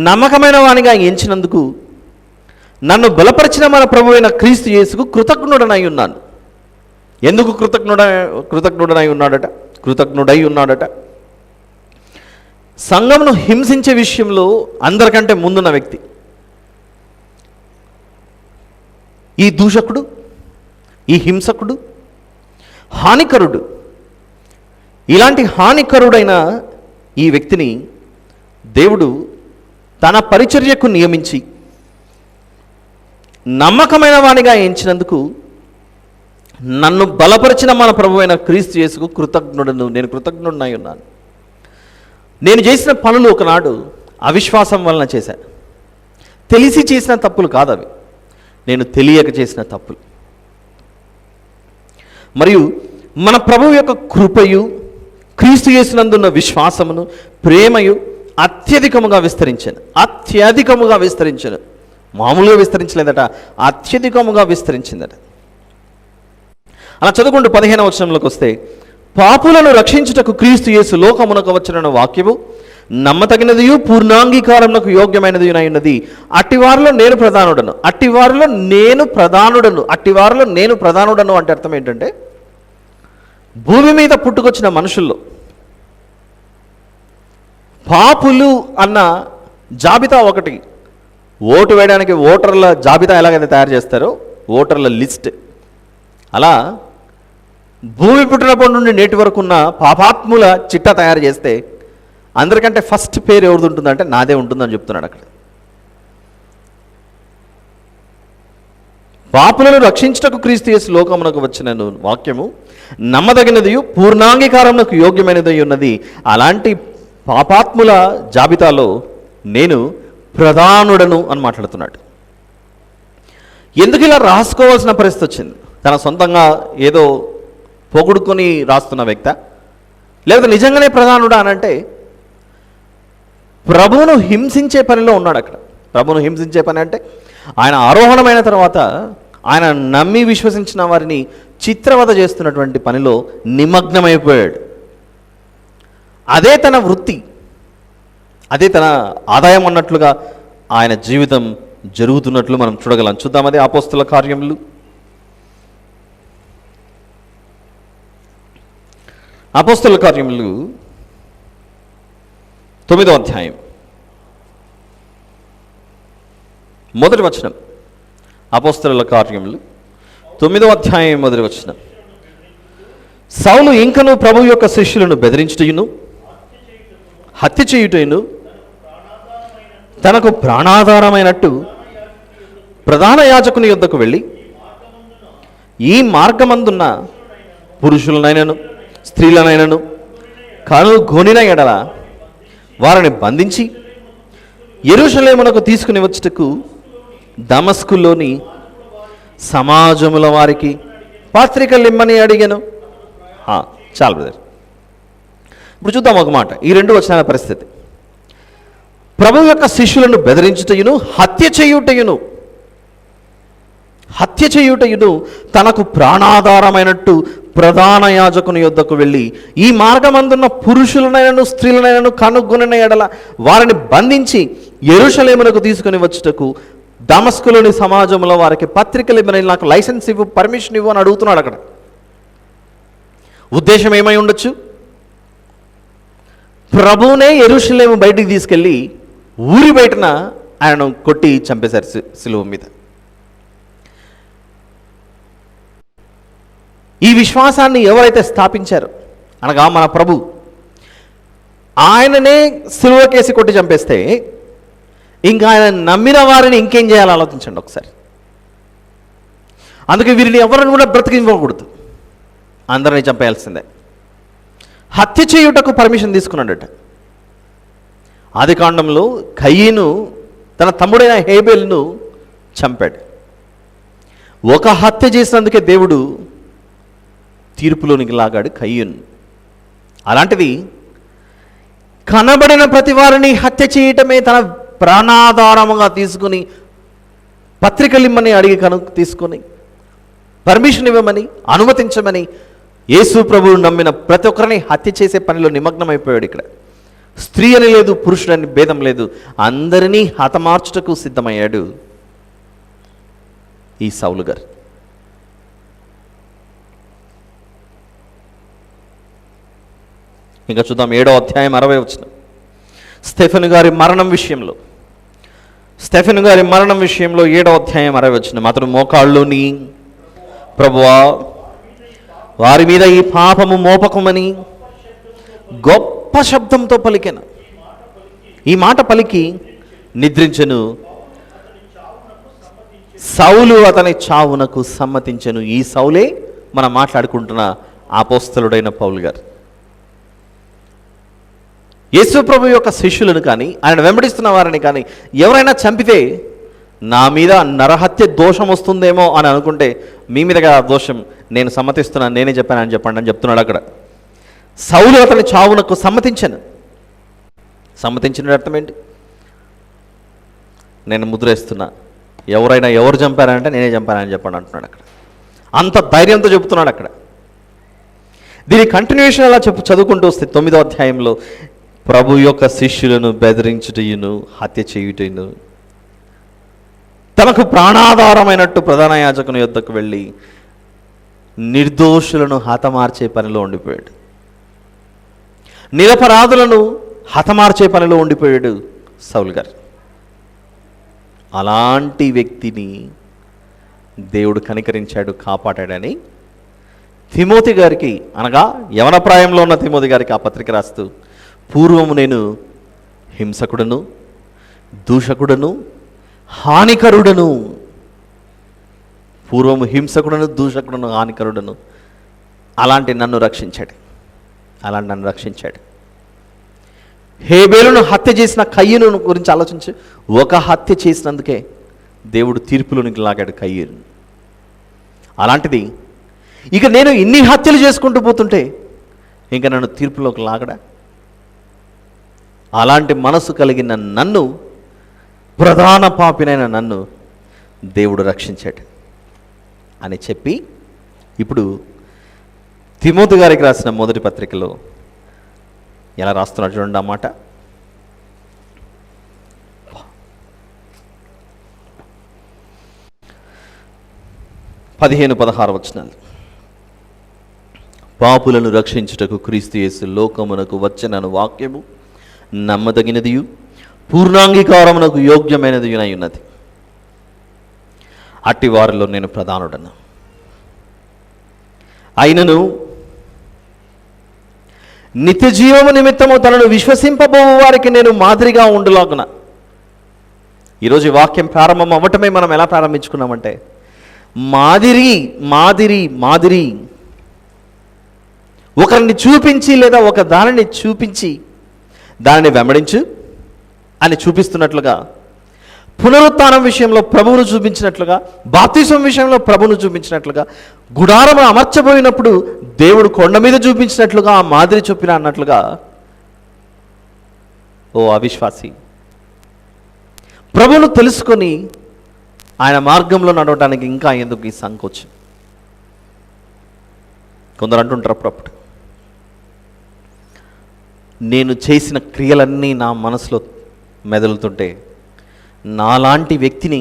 నమ్మకమైన వానిగా ఎంచినందుకు నన్ను బలపరిచిన మన ప్రభువైన క్రీస్తు యేసుకు కృతజ్ఞుడనై ఉన్నాను. ఎందుకు కృతజ్ఞుడనై ఉన్నాడట? సంఘమును హింసించే విషయంలో అందరికంటే ముందున్న వ్యక్తి ఈ దూషకుడు, ఈ హింసకుడు, హానికరుడు. ఇలాంటి హానికరుడైన ఈ వ్యక్తిని దేవుడు తన పరిచర్యకు నియమించి నమ్మకమైన వానిగా ఎంచినందుకు నన్ను బలపరిచిన మన ప్రభువైన క్రీస్తు యేసుకు నేను కృతజ్ఞుడనై ఉన్నాను. నేను చేసిన పనులు ఒకనాడు అవిశ్వాసం వలన చేశాను. తెలిసి చేసిన తప్పులు కాదు అవి, నేను తెలియక చేసిన తప్పులు. మరియు మన ప్రభువు యొక్క కృపయు క్రీస్తు యేసునందున్న విశ్వాసమును ప్రేమయు అత్యధికముగా విస్తరించాను. మామూలుగా విస్తరించలేదట, అత్యధికముగా విస్తరించిందట. అలా చదువుకుంటూ 15వ వచనంలోకి వస్తే, పాపులను రక్షించుటకు క్రీస్తు యేసు లోకమునకు వచ్చిన వాక్యము నమ్మతగినదియు పూర్ణాంగీకారమునకు యోగ్యమైనది ఉన్నది. అట్టివారిలో నేను ప్రధానుడను అంటే అర్థం ఏంటంటే, భూమి మీద పుట్టుకొచ్చిన మనుషుల్లో పాపులు అన్న జాబితా ఒకటి. ఓటు వేయడానికి ఓటర్ల జాబితా ఎలాగైతే తయారు చేస్తారో, ఓటర్ల లిస్ట్, అలా భూమి పుట్టినప్పటి నుండి నేటి వరకు ఉన్న పాపాత్ముల చిట్టా తయారు చేస్తే అందరికంటే ఫస్ట్ పేరు ఎవరిది ఉంటుందంటే నాదే ఉంటుందని చెప్తున్నాడు అక్కడ. పాపులను రక్షించుటకు క్రీస్తు యేసు లోకమునకు వచ్చిన వాక్యము నమ్మదగినదియు పూర్ణాంగీకారమునకు యోగ్యమైనది ఉన్నది. అలాంటి పాపాత్ముల జాబితాలో నేను ప్రధానుడను అని మాట్లాడుతున్నాడు. ఎందుకు ఇలా రాసుకోవాల్సిన పరిస్థితి వచ్చింది? తన సొంతంగా ఏదో పొగుడుకొని రాస్తున్న వ్యక్త, లేకపోతే నిజంగానే ప్రధానుడా అనంటే ప్రభువును హింసించే పనిలో ఉన్నాడు అక్కడ. ప్రభువును హింసించే పని అంటే ఆయన ఆరోహణమైన తర్వాత ఆయన నమ్మి విశ్వసించిన వారిని చిత్రవద చేస్తున్నటువంటి పనిలో నిమగ్నమైపోయాడు. అదే తన వృత్తి, అదే తన ఆదాయం అన్నట్లుగా ఆయన జీవితం జరుగుతున్నట్లు మనం చూడగలం. చూద్దాం, అదే అపోస్తల కార్యములు 9వ అధ్యాయం మొదటి వచనం. అపోస్తలుల కార్యములు 9వ అధ్యాయం మొదటి వచనం. సౌలు ఇంకను ప్రభు యొక్క శిష్యులను బెదిరించుటయును హత్య చేయుటయును తనకు ప్రాణాధారమైనట్టు ప్రధాన యాజకుని యొద్దకు వెళ్ళి, ఈ మార్గమందున్న పురుషులనైనను స్త్రీలనైనను కనుగొనిన ఎడల వారిని బంధించి యెరూషలేమునకు తీసుకుని వచ్చుటకు దమస్కులోని సమాజముల వారికి పత్రికలు ఇమ్మని అడిగాను. చాలు బ్రదర్, ఇప్పుడు చూద్దాం ఒక మాట. ఈ 2 వచనాల పరిస్థితి. ప్రభు యొక్క శిష్యులను బెదిరించుటయును హత్య చేయుటయును తనకు ప్రాణాధారమైనట్టు ప్రధాన యాజకుని యొద్దకు వెళ్ళి, ఈ మార్గమందున్న పురుషులనైనను స్త్రీలనైనను కనుగొనిన ఎడల వారిని బంధించి యెరూషలేమునకు తీసుకుని వచ్చుటకు దమస్కులోని సమాజంలో వారికి పత్రికలు ఇవ్వని, నాకు లైసెన్స్ ఇవ్వు, పర్మిషన్ ఇవ్వు అని అడుగుతున్నాడు. అక్కడ ఉద్దేశం ఏమై ఉండొచ్చు? ప్రభువునే యెరూషలేము బయటికి తీసుకెళ్ళి ఊరి బయటన ఆయనను కొట్టి చంపేశారు సిలువ మీద. ఈ విశ్వాసాన్ని ఎవరైతే స్థాపించారో, అనగా మన ప్రభు, ఆయననే సిలువకేసి కొట్టి చంపేస్తే ఇంకా ఆయన నమ్మిన వారిని ఇంకేం చేయాలో ఆలోచించండి ఒకసారి. అందుకే వీరిని ఎవరిని కూడా బ్రతికివ్వకూడదు, అందరినీ చంపేయాల్సిందే. హత్య చేయుటకు పర్మిషన్ తీసుకున్నాడట. ఆదికాండంలో కయీను తన తమ్ముడైన హేబెల్ను చంపాడు. ఒక హత్య చేసినందుకే దేవుడు తీర్పులోనికి లాగాడు కయీను. అలాంటిది కనబడిన ప్రతి వారిని హత్య చేయటమే తన ప్రాణాధారముగా తీసుకుని పత్రికలు ఇమ్మని అడిగి తీసుకొని పర్మిషన్ ఇవ్వమని అనుమతించమని యేసు ప్రభువు నమ్మిన ప్రతి ఒక్కరిని హత్య చేసే పనిలో నిమగ్నమైపోయాడు. ఇక్కడ స్త్రీ అని లేదు, పురుషుడని భేదం లేదు, అందరినీ హతమార్చుటకు సిద్ధమయ్యాడు. ఈ సౌలు గారు. ఇంకా చూద్దాం 7వ అధ్యాయం 60వ వచనం. స్టెఫెను గారి మరణం విషయంలో 7వ అధ్యాయం 60వ వచనం. అతడు మోకాళ్ళుని, ప్రభువా వారి మీద ఈ పాపము మోపకమని గొప్ప శబ్దంతో పలికెను. ఈ మాట పలికి నిద్రించెను. సౌలు అతని చావునకు సమ్మతించెను. ఈ సౌలే మనం మాట్లాడుకుంటున్న అపోస్తలుడైన పౌలు గారు. యేసు ప్రభు యొక్క శిష్యులను కానీ ఆయన వెంబడిస్తున్న వారిని కానీ ఎవరైనా చంపితే నా మీద నరహత్య దోషం వస్తుందేమో అని అనుకుంటే మీ మీదగా దోషం నేను సమ్మతిస్తున్నాను, నేనే చెప్పానని చెప్పండి అని చెప్తున్నాడు అక్కడ. సౌలు అతని చావునకు సమ్మతించాను. సమ్మతించిన అర్థం ఏంటి? నేను ముద్రేస్తున్నా, ఎవరైనా ఎవరు చంపారంటే నేనే చంపానని చెప్పండి అంటున్నాడు అక్కడ. అంత ధైర్యంతో చెబుతున్నాడు అక్కడ. దీని కంటిన్యూషన్ అలా చదువుకుంటూ వస్తే 9వ అధ్యాయంలో ప్రభు యొక్క శిష్యులను బెదిరించుటయును హత్య చేయుటయును, తనకు ప్రాణాధారమైనట్టు ప్రధాన యాజకుని యొద్దకు వెళ్ళి నిర్దోషులను హతమార్చే పనిలో ఉండిపోయాడు. నిరపరాధులను హతమార్చే పనిలో ఉండిపోయాడు సౌలు గారు. అలాంటి వ్యక్తిని దేవుడు కనికరించాడు, కాపాడాడని తిమోతి గారికి, అనగా యవన ప్రాయంలో ఉన్న తిమోతి గారికి ఆ పత్రిక రాస్తూ, పూర్వము నేను హింసకుడను, దూషకుడను, హానికరుడను, పూర్వము హింసకుడను, దూషకుడను, హానికరుడను, అలాంటి నన్ను రక్షించాడు. హేబేలును హత్య చేసిన కయ్యను గురించి ఆలోచించి, ఒక హత్య చేసినందుకే దేవుడు తీర్పులోనికి లాగాడు కయ్యను. అలాంటిది ఇక నేను ఇన్ని హత్యలు చేసుకుంటూ పోతుంటే ఇంకా నన్ను తీర్పులోకి లాగడా? అలాంటి మనసు కలిగిన నన్ను, ప్రధాన పాపినైన నన్ను దేవుడు రక్షించాడు అని చెప్పి ఇప్పుడు తిమోతి గారికి రాసిన మొదటి పత్రికలో ఎలా రాస్తున్నాడు చూడండి ఆ మాట. 15-16 వచనాలు. పాపులను రక్షించుటకు క్రీస్తు యేసు లోకమునకు వచ్చెనను వాక్యము నమ్మదగినదియు పూర్ణాంగీకారమునకు యోగ్యమైనదియునై ఉన్నది. అట్టి వారిలో నేను ప్రధానుడను. అయినను నిత్య జీవము నిమిత్తము తనను విశ్వసింపబోవు వారికి నేను మాదిరిగా ఉండులాగున. ఈరోజు ఈ వాక్యం ప్రారంభం అవ్వటమే మనం ఎలా ప్రారంభించుకున్నామంటే మాదిరి ఒకరిని చూపించి లేదా ఒక దానిని చూపించి దానిని వెంబడించు అని చూపిస్తున్నట్లుగా, పునరుత్థానం విషయంలో ప్రభువును చూపించినట్లుగా, బాప్తిసం విషయంలో ప్రభువును చూపించినట్లుగా, గుడారము అమర్చబోయినప్పుడు దేవుడు కొండ మీద చూపించినట్లుగా ఆ మాదిరి చూపిన అన్నట్లుగా, ఓ అవిశ్వాసి, ప్రభువును తెలుసుకొని ఆయన మార్గంలో నడవడానికి ఇంకా ఎందుకు ఈ సంకోచం? కొందరు అంటుంటారు అప్పుడప్పుడు, నేను చేసిన క్రియలన్నీ నా మనసులో మెదలుతుంటే నాలాంటి వ్యక్తిని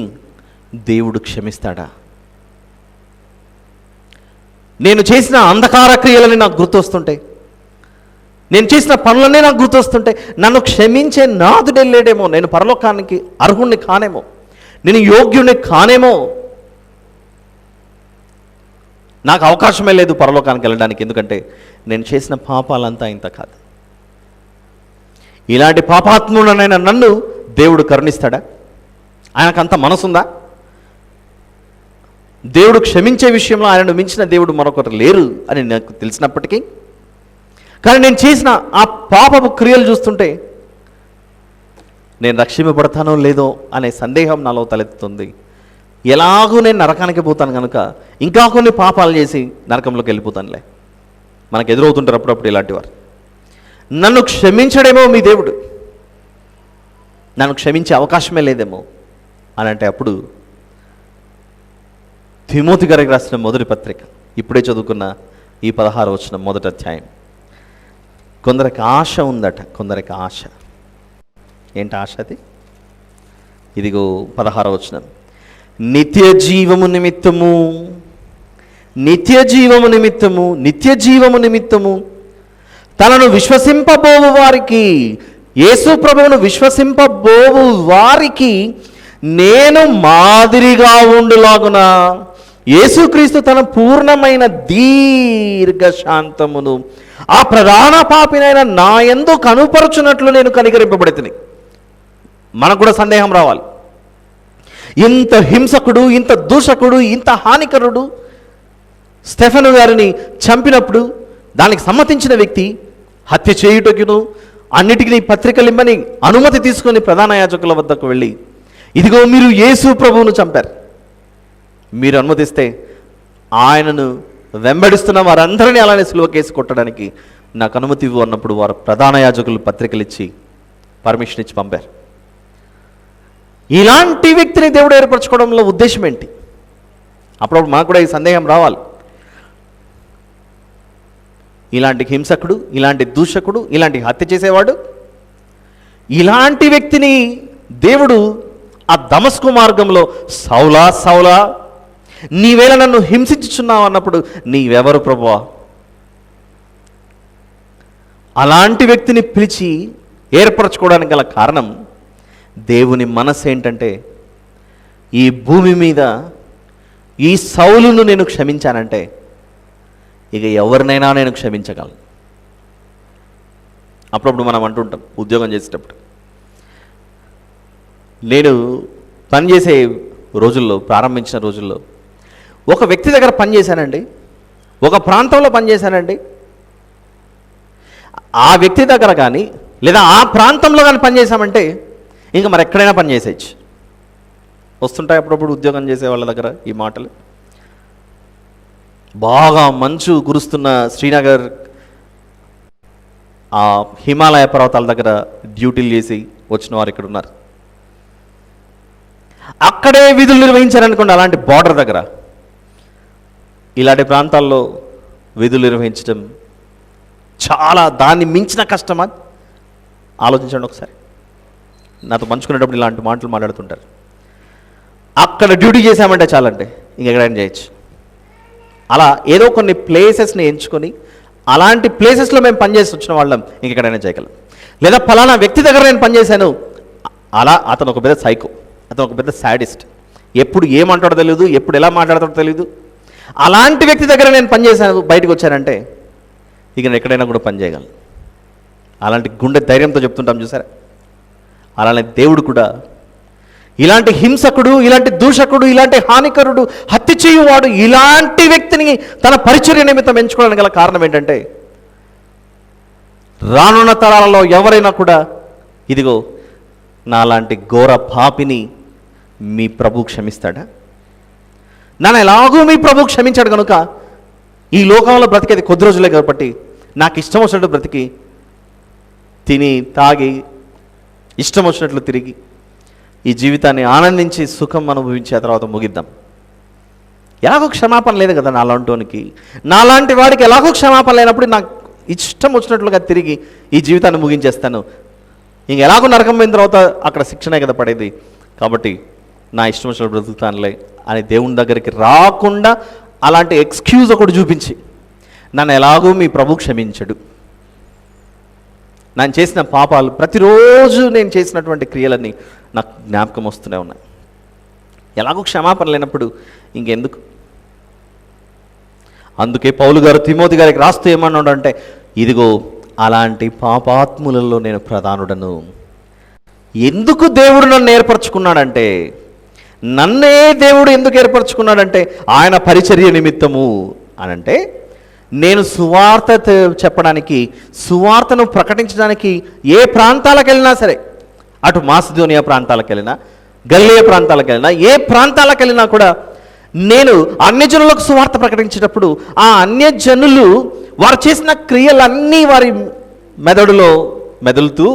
దేవుడు క్షమిస్తాడా? నేను చేసిన అంధకార క్రియలని నాకు గుర్తొస్తుంటే, నేను చేసిన పనులన్నీ నాకు గుర్తొస్తుంటే నన్ను క్షమించే నాథుడే లేడేమో, నేను పరలోకానికి అర్హుణ్ణి కానేమో, నేను యోగ్యుణ్ణి కానేమో, నాకు అవకాశమే లేదు పరలోకానికి వెళ్ళడానికి, ఎందుకంటే నేను చేసిన పాపాలంతా ఇంత కాదు. ఇలాంటి పాపాత్ముడనైన నన్ను దేవుడు కరుణిస్తాడా? ఆయనకంత మనసుందా? దేవుడు క్షమించే విషయంలో ఆయనను మించిన దేవుడు మరొకరు లేరు అని నాకు తెలిసినప్పటికీ, కానీ నేను చేసిన ఆ పాపపు క్రియలు చూస్తుంటే నేను రక్షింపబడతానో లేదో అనే సందేహం నాలో తలెత్తుతుంది. ఎలాగూ నేను నరకానికి పోతాను కనుక ఇంకా కొన్ని పాపాలు చేసి నరకంలోకి వెళ్ళిపోతానులే. మనకు ఎదురవుతుంటారు అప్పుడప్పుడు ఇలాంటి వారు. నన్ను క్షమించడేమో మీ దేవుడు, నన్ను క్షమించే అవకాశమే లేదేమో అని అంటే, అప్పుడు తిమోతి గారికి రాసిన మొదటి పత్రిక, ఇప్పుడే చదువుకున్న ఈ 16వ వచనం మొదటి అధ్యాయం. కొందరికి ఆశ ఉందట, కొందరికి ఆశ. ఏంటి ఆశ అది? ఇదిగో 16వ వచనం. నిత్య జీవము నిమిత్తము, నిత్య జీవము నిమిత్తము, నిత్య జీవము నిమిత్తము తనను విశ్వసింపబోవు వారికి, యేసు ప్రభువును విశ్వసింపబోవు వారికి నేను మాదిరిగా ఉండులాగున యేసుక్రీస్తు తన పూర్ణమైన దీర్ఘ శాంతమును ఆ ప్రధాన పాపినైన నా యందు కనుపరుచున్నట్లు నేను కనికరింపబడితిని. మనకు కూడా సందేహం రావాలి, ఇంత హింసకుడు, ఇంత దూషకుడు, ఇంత హానికరుడు స్టెఫెను గారిని చంపినప్పుడు దానికి సమ్మతించిన వ్యక్తి హత్య చేయుటకును అన్నిటికీ పత్రికలు ఇమ్మని అనుమతి తీసుకొని ప్రధాన యాజకుల వద్దకు వెళ్ళి, ఇదిగో మీరు యేసు ప్రభువును చంపారు, మీరు అనుమతిస్తే ఆయనను వెంబడిస్తున్న వారందరినీ అలానే సిలువ కేసు కొట్టడానికి నాకు అనుమతి ఇవ్వు అన్నప్పుడు వారు ప్రధాన యాజకులు పత్రికలు ఇచ్చి పర్మిషన్ ఇచ్చి పంపారు. ఇలాంటి వ్యక్తిని దేవుడు ఏర్పరచుకోవడంలో ఉద్దేశం ఏంటి? అప్పుడప్పుడు మనకు కూడా ఈ సందేహం రావాలి. ఇలాంటి హింసకుడు, ఇలాంటి దూషకుడు, ఇలాంటి హత్య చేసేవాడు, ఇలాంటి వ్యక్తిని దేవుడు ఆ దమస్కు మార్గంలో సౌలా సౌలా నీవేళ నన్ను హింసించుచున్నావు అన్నప్పుడు నీవెవరు ప్రభువా? అలాంటి వ్యక్తిని పిలిచి ఏర్పరచుకోవడానికి గల కారణం దేవుని మనసు ఏంటంటే, ఈ భూమి మీద ఈ సౌలును నేను క్షమించానంటే ఇక ఎవరినైనా నేను క్షమించగలను. అప్పుడప్పుడు మనం అంటుంటాం ఉద్యోగం చేసేటప్పుడు, నేను పనిచేసే రోజుల్లో, ప్రారంభించిన రోజుల్లో ఒక వ్యక్తి దగ్గర పనిచేశానండి, ఒక ప్రాంతంలో పనిచేశానండి, ఆ వ్యక్తి దగ్గర కానీ లేదా ఆ ప్రాంతంలో కానీ పనిచేశామంటే ఇంకా మరి ఎక్కడైనా పనిచేసేయచ్చు. వస్తుంటాయి అప్పుడప్పుడు ఉద్యోగం చేసే వాళ్ళ దగ్గర ఈ మాటలు. బాగా మంచు కురుస్తున్న శ్రీనగర్ ఆ హిమాలయ పర్వతాల దగ్గర డ్యూటీలు చేసి వచ్చిన వారు ఇక్కడ ఉన్నారు. అక్కడే విధులు నిర్వహించారనుకోండి, అలాంటి బార్డర్ దగ్గర. ఇలాంటి ప్రాంతాల్లో విధులు నిర్వహించడం చాలా దాన్ని మించిన కష్టమా ఆలోచించండి ఒకసారి. నాతో పంచుకునేటప్పుడు ఇలాంటి మాటలు మాట్లాడుతుంటారు. అక్కడ డ్యూటీ చేశామంటే చాలంటే ఇంకెక్కడైనా చేయొచ్చు. అలా ఏదో కొన్ని ప్లేసెస్ని ఎంచుకొని అలాంటి ప్లేసెస్లో మేము పనిచేసి వచ్చిన వాళ్ళం ఇంకెక్కడైనా చేయగలం. లేదా ఫలానా వ్యక్తి దగ్గర నేను పనిచేశాను, అలా అతను ఒక పెద్ద సైకో, అతను ఒక పెద్ద సాడిస్ట్, ఎప్పుడు ఏమంటాడో తెలియదు, ఎప్పుడు ఎలా మాట్లాడతాడో తెలియదు, అలాంటి వ్యక్తి దగ్గర నేను పనిచేశాను, బయటకు వచ్చానంటే ఇక నేను ఎక్కడైనా కూడా పని చేయగలను. అలాంటి గుండె ధైర్యంతో చెప్తుంటాం చూసారా. అలానే దేవుడు కూడా ఇలాంటి హింసకుడు, ఇలాంటి దూషకుడు, ఇలాంటి హానికరుడు, హత్య చేయువాడు, ఇలాంటి వ్యక్తిని తన పరిచర్య నిమిత్తం ఎంచుకోవడానికి గల కారణం ఏంటంటే, రానున్న తరాలలో ఎవరైనా కూడా ఇదిగో నాలాంటి ఘోర పాపిని మీ ప్రభు క్షమిస్తాడా? నన్ను ఎలాగూ మీ ప్రభు క్షమించాడు కనుక ఈ లోకంలో బ్రతికేది కొద్ది రోజులే కాబట్టి నాకు ఇష్టం వచ్చినట్టు బ్రతికి తిని తాగి ఇష్టం వచ్చినట్లు తిరిగి ఈ జీవితాన్ని ఆనందించి సుఖం అనుభవించే తర్వాత ముగిద్దాం. ఎలాగో క్షమాపణ లేదు కదా నాలాంటి నాలాంటి వాడికి ఎలాగో క్షమాపణ లేనప్పుడు నాకు ఇష్టం వచ్చినట్లుగా తిరిగి ఈ జీవితాన్ని ముగించేస్తాను. ఇంక ఎలాగో నరకం పోయిన తర్వాత అక్కడ శిక్షనే కదా పడేది, కాబట్టి నా ఇష్టం వచ్చినప్పుడు బ్రతుకుతానులే అని దేవుని దగ్గరికి రాకుండా అలాంటి ఎక్స్క్యూజ్ ఒకటి చూపించి నన్ను ఎలాగో మీ ప్రభు క్షమించడు, నేను చేసిన పాపాలు ప్రతిరోజు నేను చేసినటువంటి క్రియలన్నీ నాకు జ్ఞాపకం వస్తూనే ఉన్నాయి, ఎలాగో క్షమాపణ లేనప్పుడు ఇంకెందుకు. అందుకే పౌలు గారు తిమోతి గారికి రాస్తూ ఏమన్నాడు అంటే, ఇదిగో అలాంటి పాపాత్ములలో నేను ప్రధానుడను. ఎందుకు దేవుడు నన్ను ఏర్పరచుకున్నాడంటే, నన్నే దేవుడు ఎందుకు ఏర్పరచుకున్నాడంటే ఆయన పరిచర్య నిమిత్తము అనంటే, నేను సువార్త చెప్పడానికి, సువార్తను ప్రకటించడానికి ఏ ప్రాంతాలకు వెళ్ళినా సరే, అటు మాసిదోనియా ప్రాంతాలకు వెళ్ళినా, గలిలయ ప్రాంతాలకు వెళ్ళినా, ఏ ప్రాంతాలకు వెళ్ళినా కూడా నేను అన్యజనులకు సువార్త ప్రకటించేటప్పుడు ఆ అన్యజనులు వారు చేసిన క్రియలన్నీ వారి మెదడులో మెదులుతూ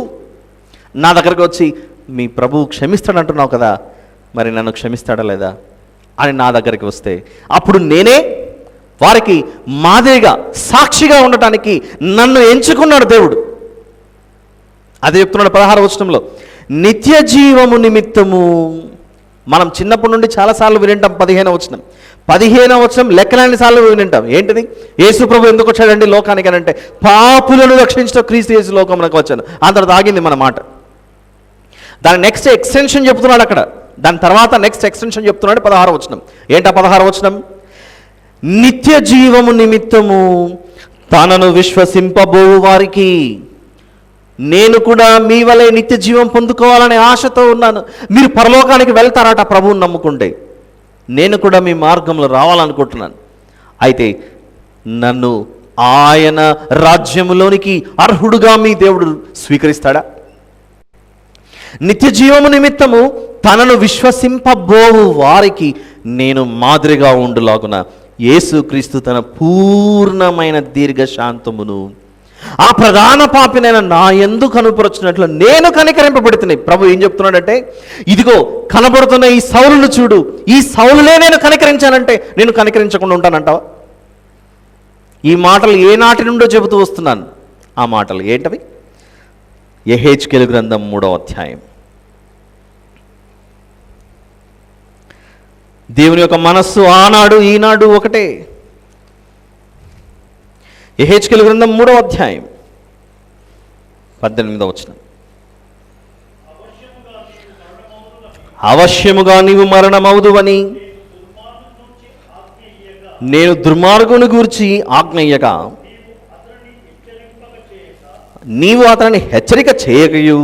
నా దగ్గరకు వచ్చి, మీ ప్రభువు క్షమిస్తాడంటున్నావు కదా, మరి నన్ను క్షమిస్తాడా లేదా అని నా దగ్గరికి వస్తే, అప్పుడు నేనే వారికి మాదిరిగా సాక్షిగా ఉండటానికి నన్ను ఎంచుకున్నాడు దేవుడు. అదే చెప్తున్నాడు 16వ వచనంలో, నిత్య జీవము నిమిత్తము మనం చిన్నప్పటి నుండి చాలాసార్లు వినింటాం 15వ వచనం లెక్కలేని సార్లు వినింటాం. ఏంటిది? యేసు ప్రభు ఎందుకు వచ్చాడండి లోకానికి అని అంటే, పాపులను రక్షించడం క్రీస్తు యేసు లోకమునకు వచ్చాను. అంతటి ఆగింది మన మాట. దాని నెక్స్ట్ ఎక్స్టెన్షన్ చెప్తున్నాడు అక్కడ. దాని తర్వాత నెక్స్ట్ ఎక్స్టెన్షన్ చెప్తున్నాడు 16వ వచనం. ఏంటా 16వ వచనం? నిత్య జీవము నిమిత్తము తనను విశ్వసింపబోవు వారికి నేను కూడా మీ వలె నిత్య జీవం పొందుకోవాలనే ఆశతో ఉన్నాను. మీరు పరలోకానికి వెళ్తారట ప్రభువుని నమ్ముకుంటే. నేను కూడా మీ మార్గంలో రావాలనుకుంటున్నాను. అయితే నన్ను ఆయన రాజ్యములోనికి అర్హుడుగా మీ దేవుడు స్వీకరిస్తాడా? నిత్య జీవము నిమిత్తము తనను విశ్వసింపబోవు వారికి నేను మాదిరిగా ఉండులాగున యేసుక్రీస్తు తన పూర్ణమైన దీర్ఘశాంతమును ఆ ప్రధాన పాపినైనా నా యందు కనుపరచినట్లు నేను కనికరింపబడుతున్నాయి. ప్రభు ఏం చెప్తున్నాడంటే, ఇదిగో కనబడుతున్న ఈ సౌలును చూడు, ఈ సౌలునే నేను కనికరించానంటే నేను కనికరించకుండా ఉంటానంటావా? ఈ మాటలు ఏనాటి నుండో చెబుతూ వస్తున్నాను. ఆ మాటలు ఏంటవి? యెహెజ్కేలు గ్రంథం 3వ అధ్యాయం. దేవుని యొక్క మనస్సు ఆనాడు ఈనాడు ఒకటే. యెహెజ్కేలు గ్రంథం 3వ అధ్యాయం 18వ వచనం. అవశ్యముగా నీవు మరణమవుదువని నేను దుర్మార్గుని గూర్చి ఆజ్ఞయ్యగా నీవు అతనిని హెచ్చరిక చేయకయు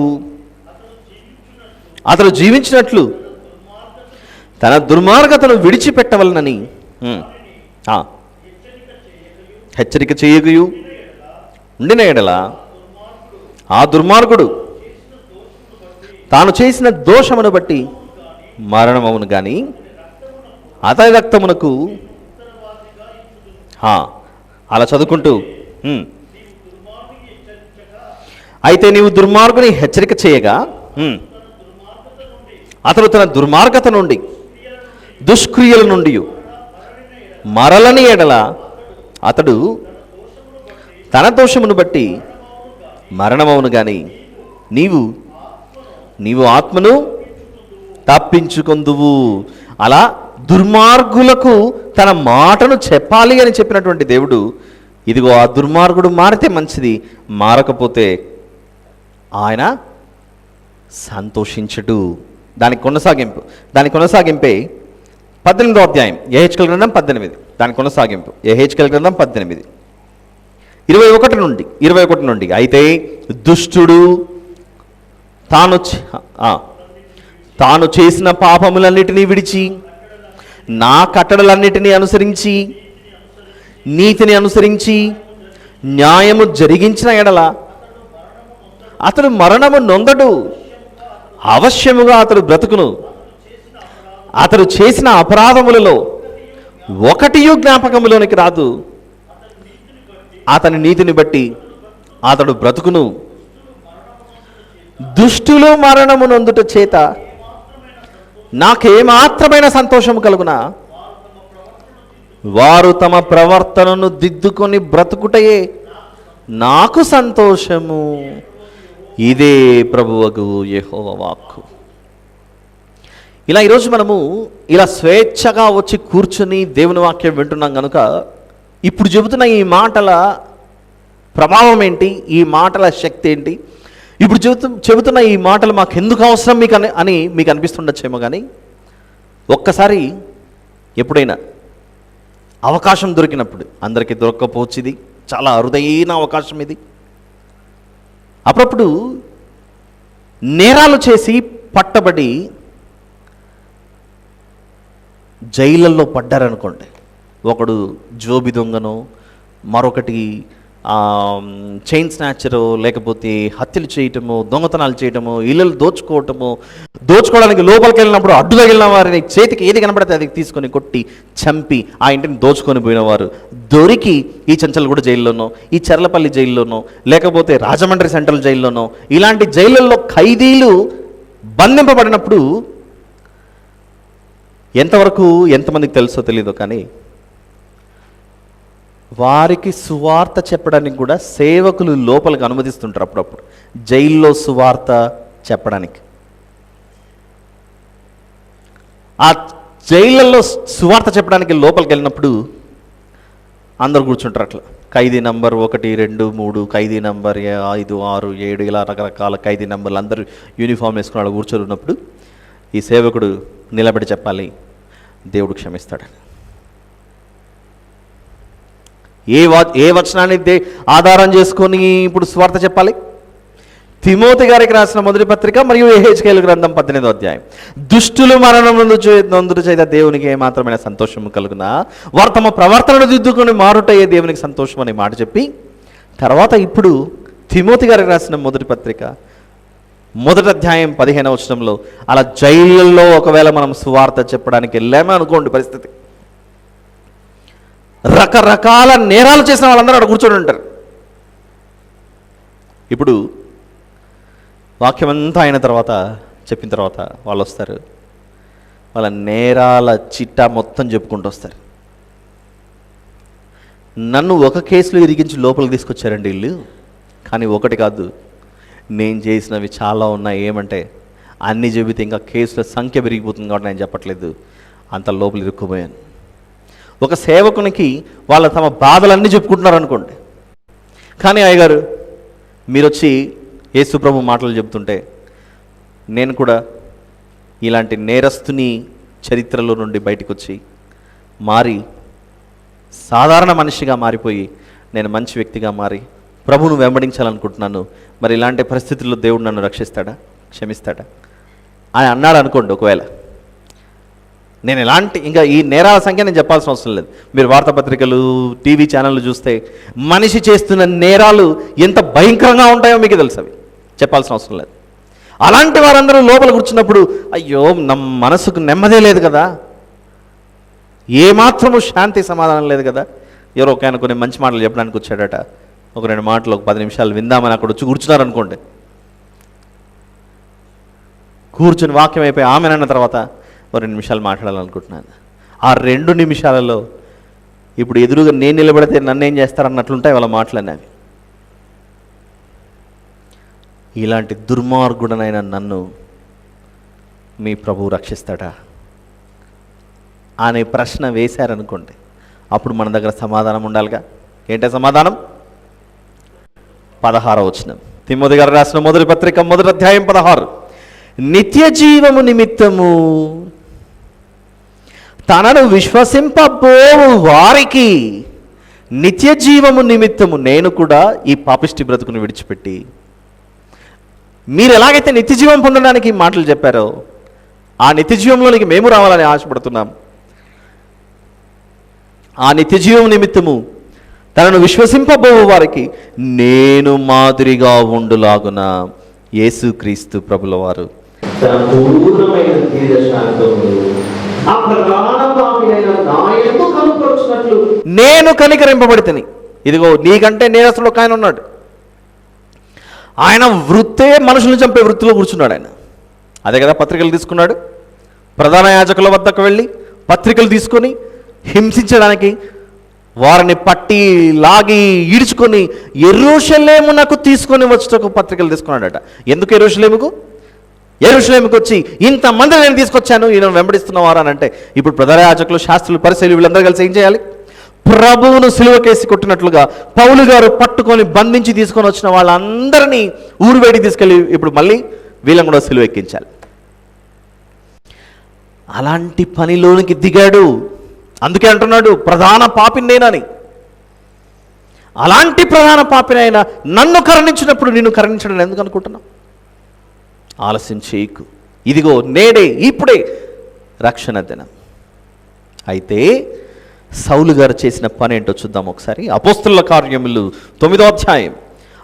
అతను జీవించినట్లు తన దుర్మార్గతను విడిచిపెట్టవలనని హెచ్చరిక చేయకయు ఉండిన ఎడల ఆ దుర్మార్గుడు తాను చేసిన దోషమును బట్టి మరణమవును గాని అతని రక్తమునకు అలా చదువుకుంటూ అయితే నీవు దుర్మార్గుని హెచ్చరిక చేయగా అతడు తన దుర్మార్గత నుండి దుష్క్రియల నుండి మరలని ఎడల అతడు తన దోషమును బట్టి మరణమవును గాని నీవు ఆత్మను తప్పించుకొందువు. అలా దుర్మార్గులకు తన మాటను చెప్పాలి అని చెప్పినటువంటి దేవుడు, ఇదిగో ఆ దుర్మార్గుడు మారితే మంచిది, మారకపోతే ఆయన సంతోషించడు. దానికి కొనసాగింపే 18వ అధ్యాయం యెహెజ్కేలు గ్రంథం 18. దాని కొనసాగింపు యెహెజ్కేలు గ్రంథం 18 21 నుండి అయితే దుష్టుడు తాను చేసిన పాపములన్నిటినీ విడిచి నా కట్టడలన్నిటినీ అనుసరించి నీతిని అనుసరించి న్యాయము జరిగించిన ఎడల అతడు మరణము నొందడు. అవశ్యముగా అతడు బ్రతుకును. అతడు చేసిన అపరాధములలో ఒకటియు జ్ఞాపకములోనికి రాదు. అతని నీతిని బట్టి అతడు బ్రతుకును. దుష్టులు మరణము నొందుట చేత నాకేమాత్రమైన సంతోషము కలుగునా? వారు తమ ప్రవర్తనను దిద్దుకొని బ్రతుకుటయే నాకు సంతోషము. ఇదే ప్రభువగు యెహోవా వాక్కు. ఇలా ఈరోజు మనము ఇలా స్వేచ్ఛగా వచ్చి కూర్చుని దేవుని వాక్యం వింటున్నాం కనుక ఇప్పుడు చెబుతున్న ఈ మాటల ప్రభావం ఏంటి, ఈ మాటల శక్తి ఏంటి, ఇప్పుడు చెబుతున్న ఈ మాటలు మాకు ఎందుకు అవసరం అని మీకు అనిపిస్తుండొచ్చేమో. కానీ ఒక్కసారి ఎప్పుడైనా అవకాశం దొరికినప్పుడు, అందరికీ దొరక్కపోవచ్చు, ఇది చాలా అరుదైన అవకాశం ఇది. అప్పుడప్పుడు నేరాలు చేసి పట్టబడి జైళ్ళల్లో పడ్డారనుకోండి. ఒకడు జోబి దొంగనో, మరొకటి చైన్ స్నాచరో, లేకపోతే హత్యలు చేయటమో, దొంగతనాలు చేయటమో, ఇళ్ళు దోచుకోవడానికి లోపలికి వెళ్ళినప్పుడు అడ్డు తగిలిన వారిని చేతికి ఏది కనబడితే అది తీసుకొని కొట్టి చంపి ఆ ఇంటిని దోచుకొని పోయిన వారు దొరికి ఈ చెంచల్గూడ జైల్లోనో, ఈ చర్లపల్లి జైల్లోనో, లేకపోతే రాజమండ్రి సెంట్రల్ జైల్లోనో, ఇలాంటి జైళ్ళల్లో ఖైదీలు బంధింపబడినప్పుడు ఎంతమందికి తెలుసో తెలీదు, కానీ వారికి సువార్త చెప్పడానికి కూడా సేవకులు లోపలికి అనుమతిస్తుంటారు అప్పుడప్పుడు, జైల్లో సువార్త చెప్పడానికి. ఆ జైళ్ళల్లో సువార్త చెప్పడానికి లోపలికి వెళ్ళినప్పుడు అందరు కూర్చుంటారు అట్లా. ఖైదీ నంబర్ 1, 2, 3, ఖైదీ నంబర్ 5, 6, 7 ఇలా రకరకాల ఖైదీ నంబర్లు అందరూ యూనిఫామ్ వేసుకుని వాళ్ళు కూర్చొని ఉన్నప్పుడు ఈ సేవకుడు నిలబడి చెప్పాలి, దేవుడు క్షమిస్తాడని. ఏ వచనాన్ని ఆధారం చేసుకొని ఇప్పుడు స్వార్థ చెప్పాలి? తిమోతి గారికి రాసిన మొదటి పత్రిక మరియు యెహెజ్కేలు గ్రంథం 18వ అధ్యాయం. దుష్టులు మరణం నొందుట చేత దేవునికి ఏమాత్రమైన సంతోషము కలుగునా వారు తమ ప్రవర్తనను దిద్దుకొని మారుటయ్యే దేవునికి సంతోషం అనే మాట చెప్పి తర్వాత ఇప్పుడు తిమోతి గారికి రాసిన మొదటి పత్రిక 1వ అధ్యాయం 15వ వచనంలో అలా జైళ్ళల్లో ఒకవేళ మనం సువార్త చెప్పడానికి వెళ్ళామే అనుకోండి పరిస్థితి, రకరకాల నేరాలు చేసిన వాళ్ళందరూ అక్కడ కూర్చొని ఉంటారు. ఇప్పుడు వాక్యం అంతా అయిన తర్వాత చెప్పిన తర్వాత వాళ్ళు వస్తారు, వాళ్ళ నేరాల చిట్టా మొత్తం చెప్పుకుంటూ వస్తారు. నన్ను ఒక కేసులో ఇరిగించి లోపలికి తీసుకొచ్చారండి వీళ్ళు, కానీ ఒకటి కాదు, నేను చేసినవి చాలా ఉన్నాయి. ఏమంటే అన్ని చెబితే ఇంకా కేసుల సంఖ్య పెరిగిపోతుంది కాబట్టి నేను చెప్పట్లేదు, అంత లోపల ఇరుక్కుపోయాను. ఒక సేవకునికి వాళ్ళు తమ బాధలన్నీ చెప్పుకుంటున్నారు అనుకోండి, కానీ అయ్యగారు మీరు వచ్చి యేసుప్రభు మాటలు చెబుతుంటే నేను కూడా ఇలాంటి నేరస్తుని చరిత్రలో నుండి బయటకు వచ్చి మారి సాధారణ మనిషిగా మారిపోయి నేను మంచి వ్యక్తిగా మారి ప్రభువును వెంబడించాలనుకుంటున్నాను, మరి ఇలాంటి పరిస్థితుల్లో దేవుడు నన్ను రక్షిస్తాడా, క్షమిస్తాడా అని అన్నాడు అనుకోండి. ఒకవేళ నేను ఎలాంటి ఇంకా ఈ నేరాల సంఖ్య నేను చెప్పాల్సిన అవసరం లేదు. మీరు వార్తాపత్రికలు టీవీ ఛానళ్ళు చూస్తే మనిషి చేస్తున్న నేరాలు ఎంత భయంకరంగా ఉంటాయో మీకు తెలుసు, అవి చెప్పాల్సిన అవసరం లేదు. అలాంటి వారందరూ లోపల కూర్చున్నప్పుడు అయ్యో మనసుకు నెమ్మదే లేదు కదా, ఏమాత్రము శాంతి సమాధానం లేదు కదా. ఎవరో ఒక ఆయన కొన్ని మంచి మాటలు చెప్పడానికి వచ్చాడట, ఒక 2 మాటలు ఒక 10 నిమిషాలు విందామని అక్కడ వచ్చి కూర్చున్నారనుకోండి. కూర్చుని వాక్యం అయిపోయి ఆమెనన్న తర్వాత ఒక 2 నిమిషాలు మాట్లాడాలనుకుంటున్నాను. ఆ 2 నిమిషాలలో ఇప్పుడు ఎదురుగా నేను నిలబడితే నన్ను ఏం చేస్తారన్నట్లుంటాయి వాళ్ళ మాటలనేవి. ఇలాంటి దుర్మార్గుడనైన నన్ను మీ ప్రభువు రక్షిస్తాడా అనే ప్రశ్న వేశారనుకోండి, అప్పుడు మన దగ్గర సమాధానం ఉండాలిగా. ఏంటో సమాధానం? 16వ వచనం, తిమోతి గారు రాసిన మొదటి పత్రిక 1వ అధ్యాయం 16. నిత్య జీవము నిమిత్తము తనను విశ్వసింపబోవు వారికి నిత్య జీవము నిమిత్తము నేను కూడా ఈ పాపిష్టి బ్రతుకును విడిచిపెట్టి, మీరు ఎలాగైతే నిత్య జీవం పొందడానికి మాటలు చెప్పారో ఆ నిత్య జీవంలోనికి మేము రావాలని ఆశపడుతున్నాం. ఆ నిత్య జీవం నిమిత్తము తనను విశ్వసింపబోవు వారికి నేను మాదిరిగా ఉండులాగున యేసుక్రీస్తు ప్రభుల వారు తన పూర్ణమైన దీర్ఘశాంతమును నేను కనికరింపబడితిని. ఇదిగో నీకంటే నేరస్తుడు ఒక ఆయన ఉన్నాడు, ఆయన వృత్తే మనుషులను చంపే వృత్తిలో కూర్చున్నాడు. ఆయన అదే కదా పత్రికలు తీసుకున్నాడు, ప్రధాన యాజకుల వద్దకు వెళ్ళి పత్రికలు తీసుకొని హింసించడానికి వారిని పట్టి లాగి ఈడ్చుకొని యెరూషలేమునకు తీసుకొని వచ్చేటకు పత్రికలు తీసుకున్నాడట. ఎందుకు యెరూషలేముకు వచ్చి ఇంతమంది నేను తీసుకొచ్చాను, ఈయన వెంబడిస్తున్నవారు అని అంటే ఇప్పుడు ప్రధాన యాజకులు, శాస్త్రులు, పరిసయ్యులు వీళ్ళందరూ కలిసి ఏం చేయాలి? ప్రభువును సిలువకేసి కొట్టినట్లుగా పౌలు గారు పట్టుకొని బంధించి తీసుకొని వచ్చిన వాళ్ళందరినీ ఊరు బయటికి తీసుకెళ్ళి ఇప్పుడు మళ్ళీ వీళ్ళని కూడా సిలువ ఎక్కించాలి. అలాంటి పనిలోనికి దిగాడు. అందుకే అంటున్నాడు ప్రధాన పాపినేనని. అలాంటి ప్రధాన పాపినైనా నన్ను కరుణించినప్పుడు నిన్ను కరుణించడం ఎందుకు అనుకుంటున్నావు? ఆలస్యం చేయకు, ఇదిగో నేడే ఇప్పుడే రక్షణ దినం. అయితే సౌలు గారు చేసిన పని ఏంటో చూద్దాం ఒకసారి. అపోస్తలుల కార్యములు 9వ అధ్యాయం,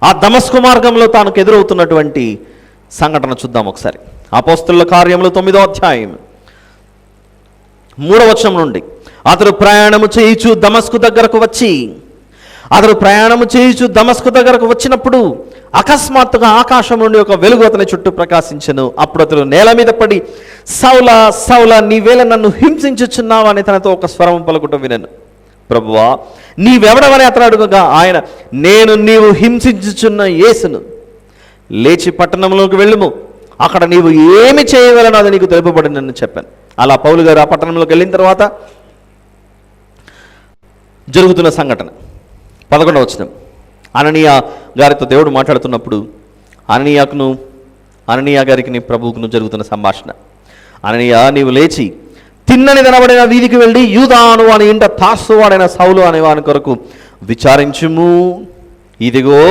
ఆ దమస్కు మార్గంలో తాను ఎదురవుతున్నటువంటి సంఘటన చూద్దాం ఒకసారి. అపోస్తలుల కార్యములు 9వ అధ్యాయం 3వ వచనం నుండి, అతడు ప్రయాణము చేయుచు దమస్కు దగ్గరకు వచ్చినప్పుడు అకస్మాత్తుగా ఆకాశం నుండి ఒక వెలుగు అతని చుట్టూ ప్రకాశించెను. అప్పుడు అతడు నేల మీద పడి సౌలా సౌలా నీవేళ నన్ను హింసించుచున్నావా అని తనతో ఒక స్వరం పలుకుట వినను. ప్రభువా నీవెవడవని అతను అడుగగా ఆయన, నేను నీవు హింసించుచున్న యేసును, లేచి పట్టణంలోకి వెళ్ళుము, అక్కడ నీవు ఏమి చేయగలను అది నీకు తెలుపబడినని చెప్పాను. అలా పౌలు గారు ఆ పట్టణంలోకి వెళ్ళిన తర్వాత జరుగుతున్న సంఘటన 11వ వచనం. అననీయ గారితో దేవుడు మాట్లాడుతున్నప్పుడు అననీయ గారికి ప్రభువుకును జరుగుతున్న సంభాషణ. అననీయ, నీవు లేచి తిన్నని తినబడిన వీధికి వెళ్ళి యూదాను అని ఇంట తార్సు వాడైన సౌలు అనే వాని కొరకు విచారించుము. ఇదిగో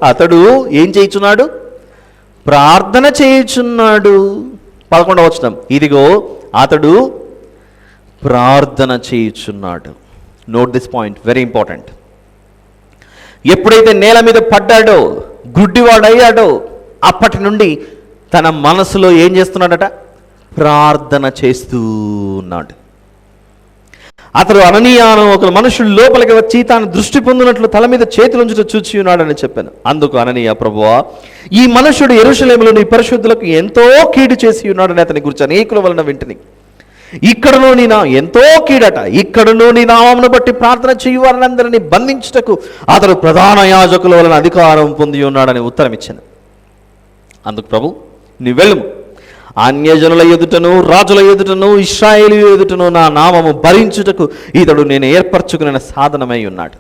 అతడు ఏం చేయుచున్నాడు? ప్రార్థన చేయుచున్నాడు. 11వ వచనం. ఇదిగో అతడు ప్రార్థన చేయుచున్నాడు. Note this point, very important. ఎప్పుడైతే నేల మీద పడ్డాడో, గుడ్డివాడయ్యాడో, అప్పటి నుండి తన మనసులో ఏం చేస్తున్నాడట? ప్రార్థన చేస్తూ ఉన్నాడు. అతడు అననీయాను ఒక మనుషుడు లోపలికి వచ్చి తాను దృష్టి పొందినట్లు తల మీద చేతులుంచుట చూచి ఉన్నాడని చెప్పాను. అందుకు అననీయ, ప్రభువా, ఈ మనుషుడు యెరూషలేములో నీ పరిశుద్ధులకు ఎంతో కీడు చేసి ఉన్నాడని అతని గురించి అనేకుల వలన వింటిని. ఇక్కడను ఎంతో కీడట. ఇక్కడను నీ నామమును బట్టి ప్రార్థన చేయువారందరినీ బంధించుటకు అతడు ప్రధాన యాజకుల వలన అధికారం పొంది ఉన్నాడని ఉత్తరం ఇచ్చాను. అందుకు ప్రభు, నీ వెళ్ళుము, అన్యజనుల ఎదుటను రాజుల ఎదుటను ఇశ్రాయేలు ఎదుటను నా నామము భరించుటకు ఇతడు నేను ఏర్పరచుకున్న సాధనమై ఉన్నాడు.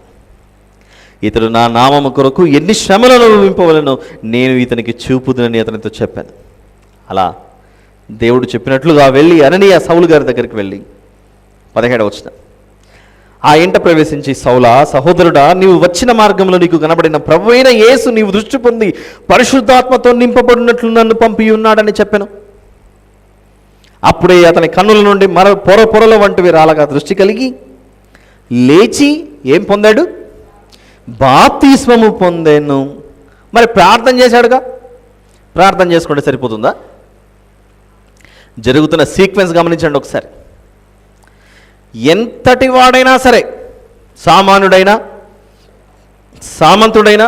ఇతడు నా నామము కొరకు ఎన్ని శ్రమలను అనుభవింపవలెనో నేను ఇతనికి చూపుదునని అతనితో చెప్పాను. అలా దేవుడు చెప్పినట్లుగా వెళ్ళి అననీయ సౌలు గారి దగ్గరికి వెళ్ళి 17వ వచనం. ఆ ఇంట ప్రవేశించి, సౌలా, సహోదరుడా, నీవు వచ్చిన మార్గంలో నీకు కనబడిన ప్రభువైన యేసు నీవు దృష్టి పొంది పరిశుద్ధాత్మతో నింపబడినట్లు నన్ను పంపి ఉన్నాడని చెప్పాను. అప్పుడే అతని కన్నుల నుండి పొరల వంటివి రాలగా దృష్టి కలిగి లేచి ఏం పొందాడు? బాప్తిస్మము పొందాను. మరి ప్రార్థన చేశాడుగా, ప్రార్థన చేసుకుంటే సరిపోతుందా? జరుగుతున్న సీక్వెన్స్ గమనించండి ఒకసారి. ఎంతటి వాడైనా సరే, సామాన్యుడైనా, సామంతుడైనా,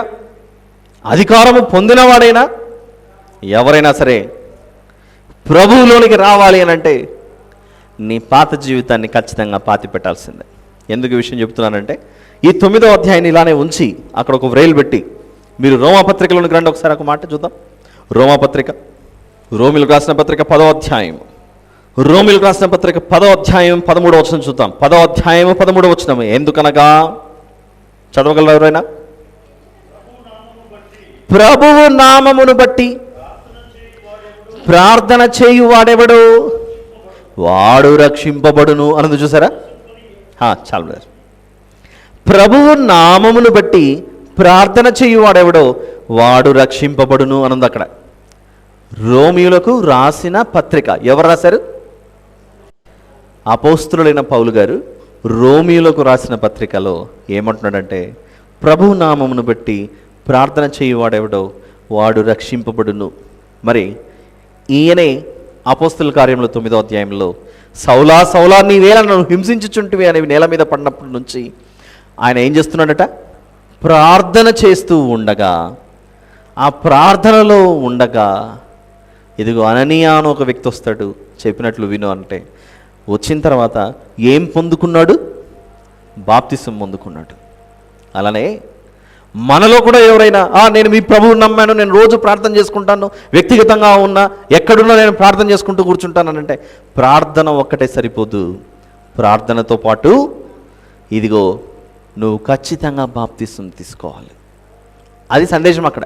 అధికారము పొందినవాడైనా, ఎవరైనా సరే ప్రభువులోనికి రావాలి అని అంటే నీ పాత జీవితాన్ని ఖచ్చితంగా పాతి పెట్టాల్సిందే. ఎందుకు ఈ విషయం చెప్తున్నానంటే, ఈ 9వ అధ్యాయాన్ని ఇలానే ఉంచి అక్కడ ఒక వ్రేలు పెట్టి మీరు రోమాపత్రికలోనికి రండి. ఒకసారి ఒక మాట చూద్దాం. రోమాపత్రిక, రోమిలకు రాసిన పత్రిక 10వ అధ్యాయం, రోమిలకు రాసిన పత్రిక 10వ అధ్యాయం 13వ వచనం చూద్దాం. 10వ అధ్యాయం 13వ వచనం. ఎందుకనగా, చదవగలరు ఎవరైనా? ప్రభువు నామమును బట్టి ప్రార్థన చేయువాడెవడు వాడు రక్షింపబడును అన్నది చూసారా? చాలా. ప్రభువు నామమును బట్టి ప్రార్థన చేయువాడెవడో వాడు రక్షింపబడును అన్నది అక్కడ. రోమియులకు రాసిన పత్రిక ఎవరు రాశారు? అపోస్తులుడైన పౌలు గారు రోమియులకు రాసిన పత్రికలో ఏమంటున్నాడంటే, ప్రభు నామమును బట్టి ప్రార్థన చేయువాడెవడో వాడు రక్షింపబడును. మరి ఈయనే అపోస్తుల కార్యముల 9వ అధ్యాయంలో సౌలా సౌలా నీవేళ నన్ను హింసించుచుంటివి అనేవి నేల మీద పడినప్పటి నుంచి ఆయన ఏం చేస్తున్నాడట? ప్రార్థన చేస్తూ ఉండగా, ఆ ప్రార్థనలో ఉండగా ఇదిగో అననీయ అని ఒక వ్యక్తి వస్తాడు. చెప్పినట్లు విను అంటే వచ్చిన తర్వాత ఏం పొందుకున్నాడు? బాప్తిసం పొందుకున్నాడు. అలానే మనలో కూడా ఎవరైనా నేను మీ ప్రభువుని నమ్మాను, నేను రోజు ప్రార్థన చేసుకుంటాను, వ్యక్తిగతంగా ఉన్నా ఎక్కడున్నా నేను ప్రార్థన చేసుకుంటూ కూర్చుంటానంటే ప్రార్థన ఒక్కటే సరిపోదు. ప్రార్థనతో పాటు ఇదిగో నువ్వు ఖచ్చితంగా బాప్తిసం తీసుకోవాలి. అది సందేశం అక్కడ.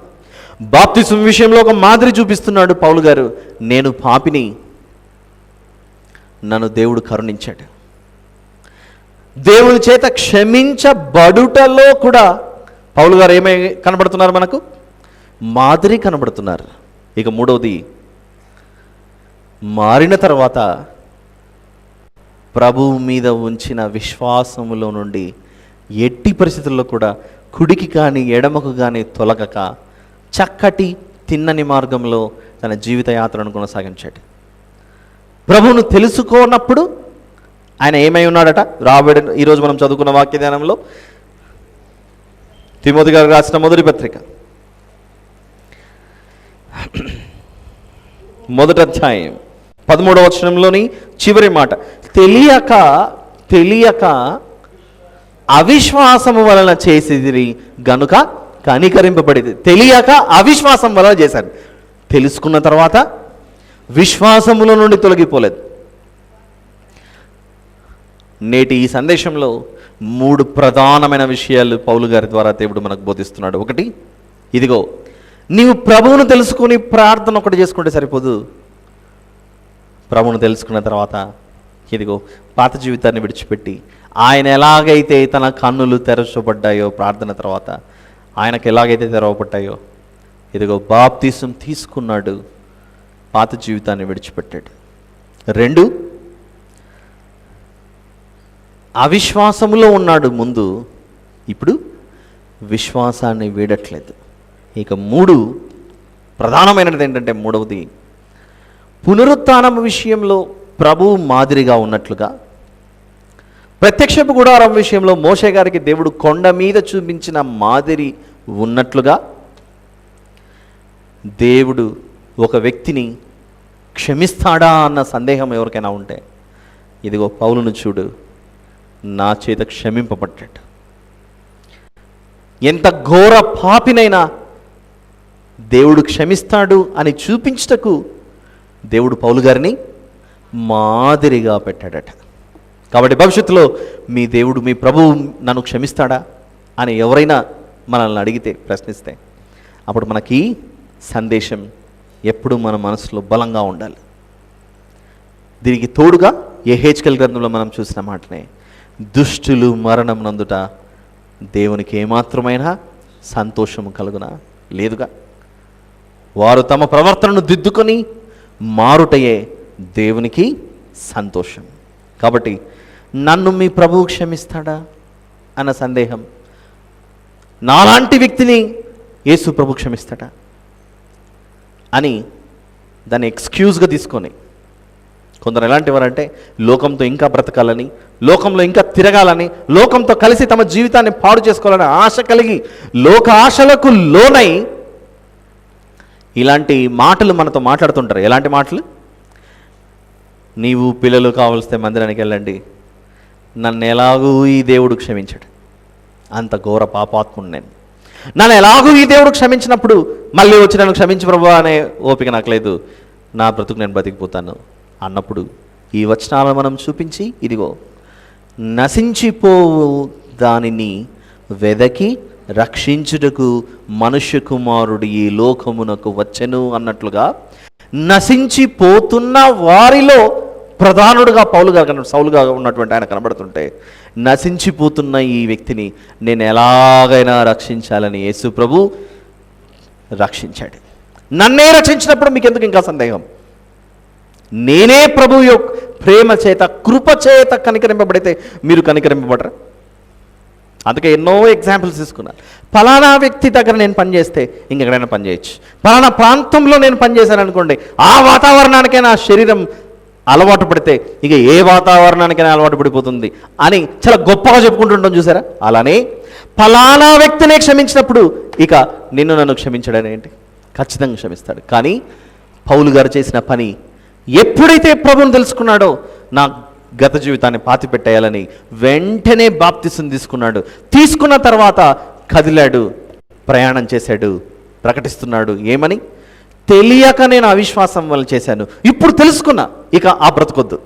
బాప్తిసం విషయంలో ఒక మాదిరి చూపిస్తున్నాడు పౌలు గారు. నేను పాపిని, నన్ను దేవుడు కరుణించాడు. దేవుని చేత క్షమించబడుటలో కూడా పౌలు గారు ఏమై కనబడుతున్నారు? మనకు మాదిరి కనబడుతున్నారు. ఇక మూడవది, మారిన తర్వాత ప్రభువు మీద ఉంచిన విశ్వాసములో నుండి ఎట్టి పరిస్థితుల్లో కూడా కుడికి కానీ ఎడమకు కానీ తొలగక చక్కటి తిన్నని మార్గంలో తన జీవిత యాత్రను కొనసాగించాడు. ప్రభువును తెలుసుకోనప్పుడు ఆయన ఏమై ఉన్నాడట? రాబడి ఈరోజు మనం చదువుకున్న వాక్య ధ్యానంలో తిమోతి గారు రాసిన మొదటి పత్రిక 1వ అధ్యాయం 13వ వచనంలోని చివరి మాట, తెలియక అవిశ్వాసము వలన చేసేది గనుక కనికరింపబడేది. తెలియక అవిశ్వాసం వలన చేశారు. తెలుసుకున్న తర్వాత విశ్వాసముల నుండి తొలగిపోలేదు. నేటి ఈ సందేశంలో 3 ప్రధానమైన విషయాలు పౌలు గారి ద్వారా దేవుడు మనకు బోధిస్తున్నాడు. ఒకటి, ఇదిగో నీవు ప్రభువును తెలుసుకుని ప్రార్థన ఒకటి చేసుకుంటే సరిపోదు. ప్రభువును తెలుసుకున్న తర్వాత ఇదిగో పాత జీవితాన్ని విడిచిపెట్టి ఆయన ఎలాగైతే తన కన్నులు తెరచబడ్డాయో ప్రార్థన తర్వాత ఆయనకు ఎలాగైతే తెరవబడ్డాయో, ఇదిగో బాప్తీసం తీసుకున్నాడు, పాత జీవితాన్ని విడిచిపెట్టాడు. 2, అవిశ్వాసములో ఉన్నాడు ముందు, ఇప్పుడు విశ్వాసాన్ని వీడట్లేదు. ఇక 3, ప్రధానమైనది ఏంటంటే మూడవది, పునరుత్థానం విషయంలో ప్రభువు మాదిరిగా ఉన్నట్లుగా, ప్రత్యక్షపు గుడారం విషయంలో మోషే గారికి దేవుడు కొండ మీద చూపించిన మాదిరి ఉన్నట్లుగా దేవుడు ఒక వ్యక్తిని క్షమిస్తాడా అన్న సందేహం ఎవరికైనా ఉంటే, ఇదిగో పౌలును చూడు, నా చేత క్షమింపబడ్డాడు. ఎంత ఘోర పాపినైనా దేవుడు క్షమిస్తాడు అని చూపించుటకు దేవుడు పౌలు గారిని మాదిరిగా పెట్టాడట. కాబట్టి భవిష్యత్తులో మీ దేవుడు, మీ ప్రభువు నన్ను క్షమిస్తాడా అని ఎవరైనా మనల్ని అడిగితే, ప్రశ్నిస్తే, అప్పుడు మనకి సందేశం ఎప్పుడు మన మనసులో బలంగా ఉండాలి. దీనికి తోడుగా యెహెజ్కేలు గ్రంథంలో మనం చూసిన మాటనే, దుష్టులు మరణం నందుట దేవునికి ఏమాత్రమైనా సంతోషము కలుగునా లేదుగా. వారు తమ ప్రవర్తనను దిద్దుకొని మారుటయే దేవునికి సంతోషం. కాబట్టి నన్ను మీ ప్రభువు క్షమిస్తాడా అన్న సందేహం, నాలాంటి వ్యక్తిని యేసు ప్రభు క్షమిస్తాడా అని దాన్ని ఎక్స్క్యూజ్గా తీసుకొని, కొందరు ఎలాంటి వారంటే లోకంతో ఇంకా బ్రతకాలని, లోకంలో ఇంకా తిరగాలని, లోకంతో కలిసి తమ జీవితాన్ని పాడు చేసుకోవాలని ఆశ కలిగి లోక ఆశలకు లోనై ఇలాంటి మాటలు మనతో మాట్లాడుతుంటారు. ఎలాంటి మాటలు? నీవు పిల్లలు కావలిస్తే మందిరానికి వెళ్ళండి, నన్ను ఎలాగూ ఈ దేవుడు క్షమించాడు, అంత ఘోర పాపాత్ముడు నేను, నన్ను ఎలాగూ ఈ దేవుడు క్షమించినప్పుడు మళ్ళీ వచ్చి నన్ను క్షమించు ప్రభువా అనే ఓపిక నాకు లేదు, నా బ్రతుకు నేను బతికిపోతాను అన్నప్పుడు ఈ వచనాలను మనం చూపించి, ఇదిగో నశించిపోవు దానిని వెదకి రక్షించుటకు మనుష్య కుమారుడు ఈ లోకమునకు వచ్చెను అన్నట్లుగా, నశించిపోతున్న వారిలో ప్రధానుడుగా సౌలుగా ఉన్నటువంటి ఆయన కనబడుతుంటే, నశించిపోతున్న ఈ వ్యక్తిని నేను ఎలాగైనా రక్షించాలని యేసు ప్రభు రక్షించాడు. నన్నే రక్షించినప్పుడు మీకు ఎందుకు ఇంకా సందేహం? నేనే ప్రభు యొక్క ప్రేమ చేత, కృప చేత కనికరింపబడితే మీరు కనికరింపబడరా? అందుకే ఎన్నో ఎగ్జాంపుల్స్ తీసుకున్నాను. ఫలానా వ్యక్తి దగ్గర నేను పనిచేస్తే ఇంకెక్కడైనా పనిచేయచ్చు, ఫలానా ప్రాంతంలో నేను పనిచేశాను అనుకోండి, ఆ వాతావరణానికే నా శరీరం అలవాటు పడితే ఇక ఏ వాతావరణానికైనా అలవాటు పడిపోతుంది అని చాలా గొప్పగా చెప్పుకుంటుంటాం చూసారా. అలానే ఫలానా వ్యక్తినే క్షమించినప్పుడు ఇక నిన్ను నన్ను క్షమించడని ఏంటి? ఖచ్చితంగా క్షమిస్తాడు. కానీ పౌలు గారు చేసిన పని, ఎప్పుడైతే ప్రభువును తెలుసుకున్నాడో నా గత జీవితాన్ని పాతి పెట్టేయాలని వెంటనే బాప్తిసం తీసుకున్నాడు. తీసుకున్న తర్వాత కదిలాడు, ప్రయాణం చేశాడు, ప్రకటిస్తున్నాడు. ఏమని? తెలియక నేను అవిశ్వాసం వల్ల చేశాను, ఇప్పుడు తెలుసుకున్నా, ఇక ఆ బ్రతకొద్దు,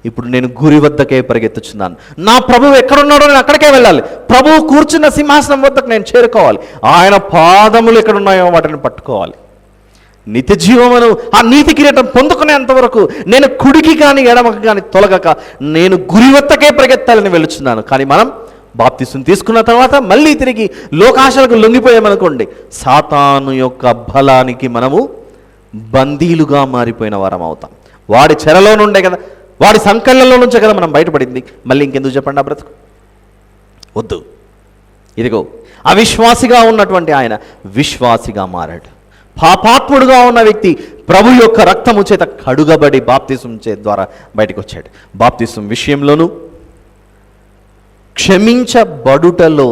ఇప్పుడు నేను గురి వద్దకే పరిగెత్తుచున్నాను. నా ప్రభువు ఎక్కడున్నాడో నేను అక్కడికే వెళ్ళాలి. ప్రభువు కూర్చున్న సింహాసనం వద్దకు నేను చేరుకోవాలి. ఆయన పాదములు ఎక్కడున్నాయో వాటిని పట్టుకోవాలి. నిత్య జీవమును, ఆ నీతి కిరీటం పొందుకునేంతవరకు నేను కుడికి కానీ ఎడమకి కానీ తొలగక నేను గురి వద్దకే పరిగెత్తాలని వెళుచున్నాను. కానీ మనం బాప్తిసం తీసుకున్న తర్వాత మళ్ళీ తిరిగి లోకాశలకు లొంగిపోయామనుకోండి, సాతాను యొక్క బలానికి మనము బందీలుగా మారిపోయిన వారం అవుతాం. వాడి చెరలో నుండే కదా, వాడి సంకల్యంలో నుంచే కదా మనం బయటపడింది. మళ్ళీ ఇంకెందుకు చెప్పండి ఆ బ్రతుకు? వద్దు. ఇదిగో అవిశ్వాసిగా ఉన్నటువంటి ఆయన విశ్వాసిగా మారాడు. పాపాత్ముడుగా ఉన్న వ్యక్తి ప్రభు యొక్క రక్తము చేత కడుగబడి బాప్తిసం ద్వారా బయటకు వచ్చాడు. బాప్తిసం విషయంలోనూ క్షమించబడుటలో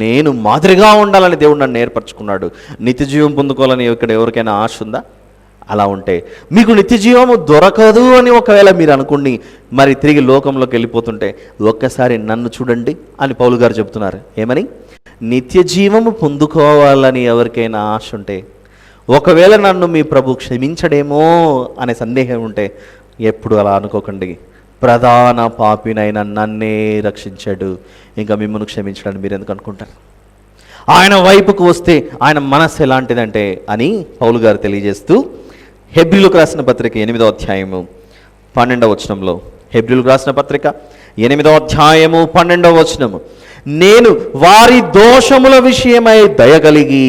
నేను మాదిరిగా ఉండాలని దేవుడు నన్ను ఏర్పరచుకున్నాడు. నిత్య జీవం పొందుకోవాలని ఇక్కడ ఎవరికైనా ఆశ ఉందా? అలా ఉంటే మీకు నిత్య జీవము దొరకదు అని ఒకవేళ మీరు అనుకుని మరి తిరిగి లోకంలోకి వెళ్ళిపోతుంటే ఒక్కసారి నన్ను చూడండి అని పౌలు గారు చెబుతున్నారు. ఏమని? నిత్య జీవము పొందుకోవాలని ఎవరికైనా ఆశ ఉంటే, ఒకవేళ నన్ను మీ ప్రభు క్షమించడేమో అనే సందేహం ఉంటే ఎప్పుడు అలా అనుకోకండి. ప్రధాన పాపినైన నన్నే రక్షించాడు, ఇంకా మిమ్మల్ని క్షమించడానికి మీరు ఎందుకు అనుకుంటారు? ఆయన వైపుకు వస్తే ఆయన మనస్సు ఎలాంటిదంటే అని పౌలు గారు తెలియజేస్తూ హెబ్రీలకు రాసిన పత్రిక 8వ అధ్యాయము 12వ వచనంలో, హెబ్రీలకు రాసిన పత్రిక 8వ అధ్యాయము 12వ వచనము, నేను వారి దోషముల విషయమై దయగలిగి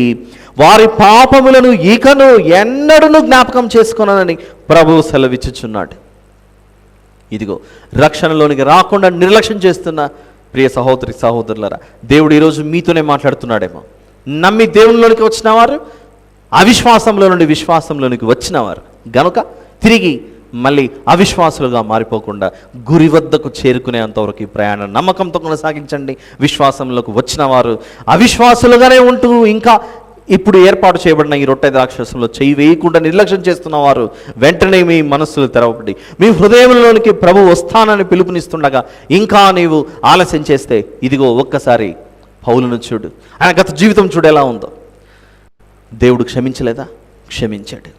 వారి పాపములను ఇకను ఎన్నడూ జ్ఞాపకం చేసుకొననని ప్రభువు సెలవిచ్చుచున్నాడు. ఇదిగో రక్షణలోనికి రాకుండా నిర్లక్ష్యం చేస్తున్న ప్రియ సహోదరి సహోదరులారా, దేవుడు ఈరోజు మీతోనే మాట్లాడుతున్నాడేమో. నమ్మి దేవునిలోనికి వచ్చిన వారు అవిశ్వాసంలో నుండి విశ్వాసంలోనికి వచ్చినవారు గనుక తిరిగి మళ్ళీ అవిశ్వాసులుగా మారిపోకుండా గురి వద్దకు చేరుకునేంతవరకు ఈ ప్రయాణం నమ్మకంతో కొనసాగించండి. విశ్వాసంలోకి వచ్చిన వారు అవిశ్వాసులుగానే ఉంటూ ఇంకా ఇప్పుడు ఏర్పాటు చేయబడిన ఈ రొట్టె ద్రాక్షరసంలో చేయి వేయకుండా నిర్లక్ష్యం చేస్తున్నవారు వెంటనే మీ మనస్సులు తెరవబడి మీ హృదయంలోనికి ప్రభు వస్తానని పిలుపునిస్తుండగా ఇంకా నీవు ఆలస్యం చేస్తే ఇదిగో ఒక్కసారి పౌలును చూడు, ఆయన గత జీవితం చూడు ఎలా ఉందో. దేవుడు క్షమించలేదా? క్షమించాడు.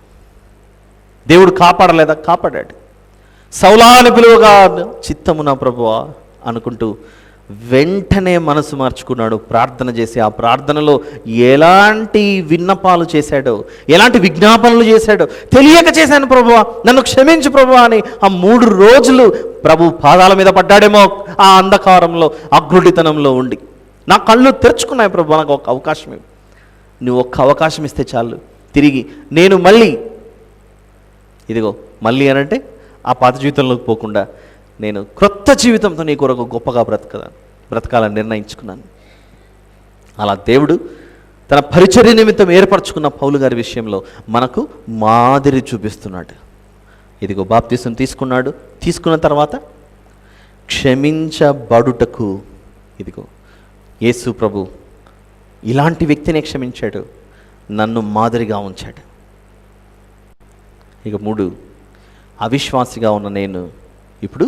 దేవుడు కాపాడలేదా? కాపాడాడు. సౌలాని పిలువగా చిత్తము నా ప్రభువా అనుకుంటూ వెంటనే మనసు మార్చుకున్నాడు. ప్రార్థన చేసి ఆ ప్రార్థనలో ఎలాంటి విన్నపాలు చేశాడో, ఎలాంటి విజ్ఞాపనలు చేశాడో, తెలియక చేశాను ప్రభువా, నన్ను క్షమించు ప్రభువా అని ఆ 3 రోజులు ప్రభు పాదాల మీద పడ్డాడేమో. ఆ అంధకారంలో అగ్రుడితనంలో ఉండి నా కళ్ళు తెరుచుకున్నాయి ప్రభు, నాకు ఒక అవకాశం ఇవ్వు, నువ్వు ఒక్క అవకాశం ఇస్తే చాలు, తిరిగి నేను మళ్ళీ ఇదిగో మళ్ళీ అనంటే ఆ పాత జీవితంలోకి పోకుండా నేను క్రొత్త జీవితంతో నీ కొరకు గొప్పగా బ్రతకాలని నిర్ణయించుకున్నాను. అలా దేవుడు తన పరిచర్య నిమిత్తం ఏర్పరచుకున్న పౌలు గారి విషయంలో మనకు మాదిరి చూపిస్తున్నాడు. ఇదిగో బాప్తిసం తీసుకున్నాడు, తీసుకున్న తర్వాత క్షమించబడుటకు ఇదిగో యేసు ప్రభు ఇలాంటి వ్యక్తిని క్షమించాడు, నన్ను మాదిరిగా ఉంచాడు. ఇక 3, అవిశ్వాసిగా ఉన్న నేను ఇప్పుడు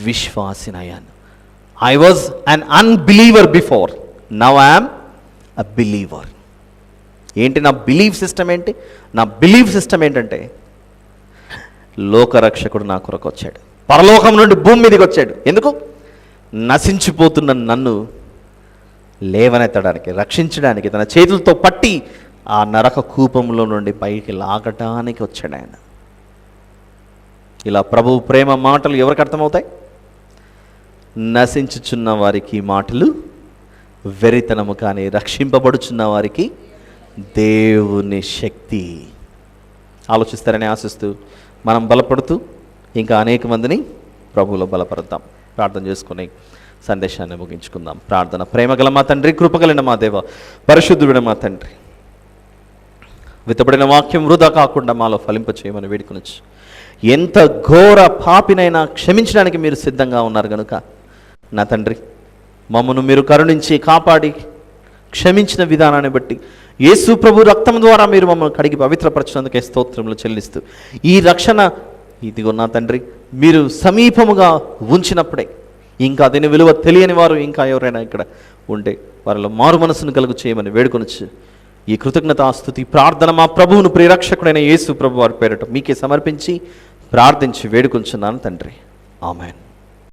విశ్వాసినయ్యాను. I was an unbeliever before, now I'm a believer. ఏంటి నా బిలీఫ్ సిస్టమ్ ఏంటి? నా బిలీఫ్ సిస్టమ్ ఏంటంటే లోకరక్షకుడు నా కొరకు వచ్చాడు, పరలోకం నుండి భూమి మీదకి వచ్చాడు. ఎందుకు? నశించిపోతున్న నన్ను లేవనెత్తడానికి, రక్షించడానికి, తన చేతులతో పట్టి ఆ నరక కూపంలో నుండి పైకి లాగటానికి వచ్చాడు ఆయన. ఇలా ప్రభువు ప్రేమ మాటలు ఎవరికి అర్థమవుతాయి? నశించుచున్న వారికి మాటలు వెరితనము, కానీ రక్షింపబడుచున్న వారికి దేవుని శక్తి. ఆలోచిస్తారని ఆశిస్తూ మనం బలపడుతూ ఇంకా అనేక మందిని ప్రభువులో బలపడతాం. ప్రార్థన చేసుకుని సందేశాన్ని ముగించుకుందాం. ప్రార్థన. ప్రేమగల మా తండ్రి, కృపగలిగిన మా దేవ, పరిశుద్ధుడైన మా తండ్రి, విత్తబడిన వాక్యం వృధా కాకుండా మాలో ఫలింప చేయమని వేడుకొనొచ్చు. ఎంత ఘోర పాపినైనా క్షమించడానికి మీరు సిద్ధంగా ఉన్నారు కనుక నా తండ్రి, మమ్మను మీరు కరుణించి కాపాడి క్షమించిన విధానాన్ని బట్టి యేసు ప్రభు రక్తం ద్వారా మీరు మమ్మల్ని కడిగి పవిత్రపరచినందుకే స్తోత్రములు చెల్లిస్తూ ఈ రక్షణ ఇదిగో నా తండ్రి మీరు సమీపముగా ఉంచినప్పుడే ఇంకా దీని విలువ తెలియని వారు ఇంకా ఎవరైనా ఇక్కడ ఉంటే వారిలో మారు మనసును కలుగు చేయమని వేడుకొనొచ్చు. ఈ కృతజ్ఞతాస్తుతి ప్రార్థన మా ప్రభువును ప్రియరక్షకుడైన యేసు ప్రభు వారి పేరట మీకే సమర్పించి ప్రార్థించి వేడుకొంచున్నాను తండ్రి. ఆమేన్.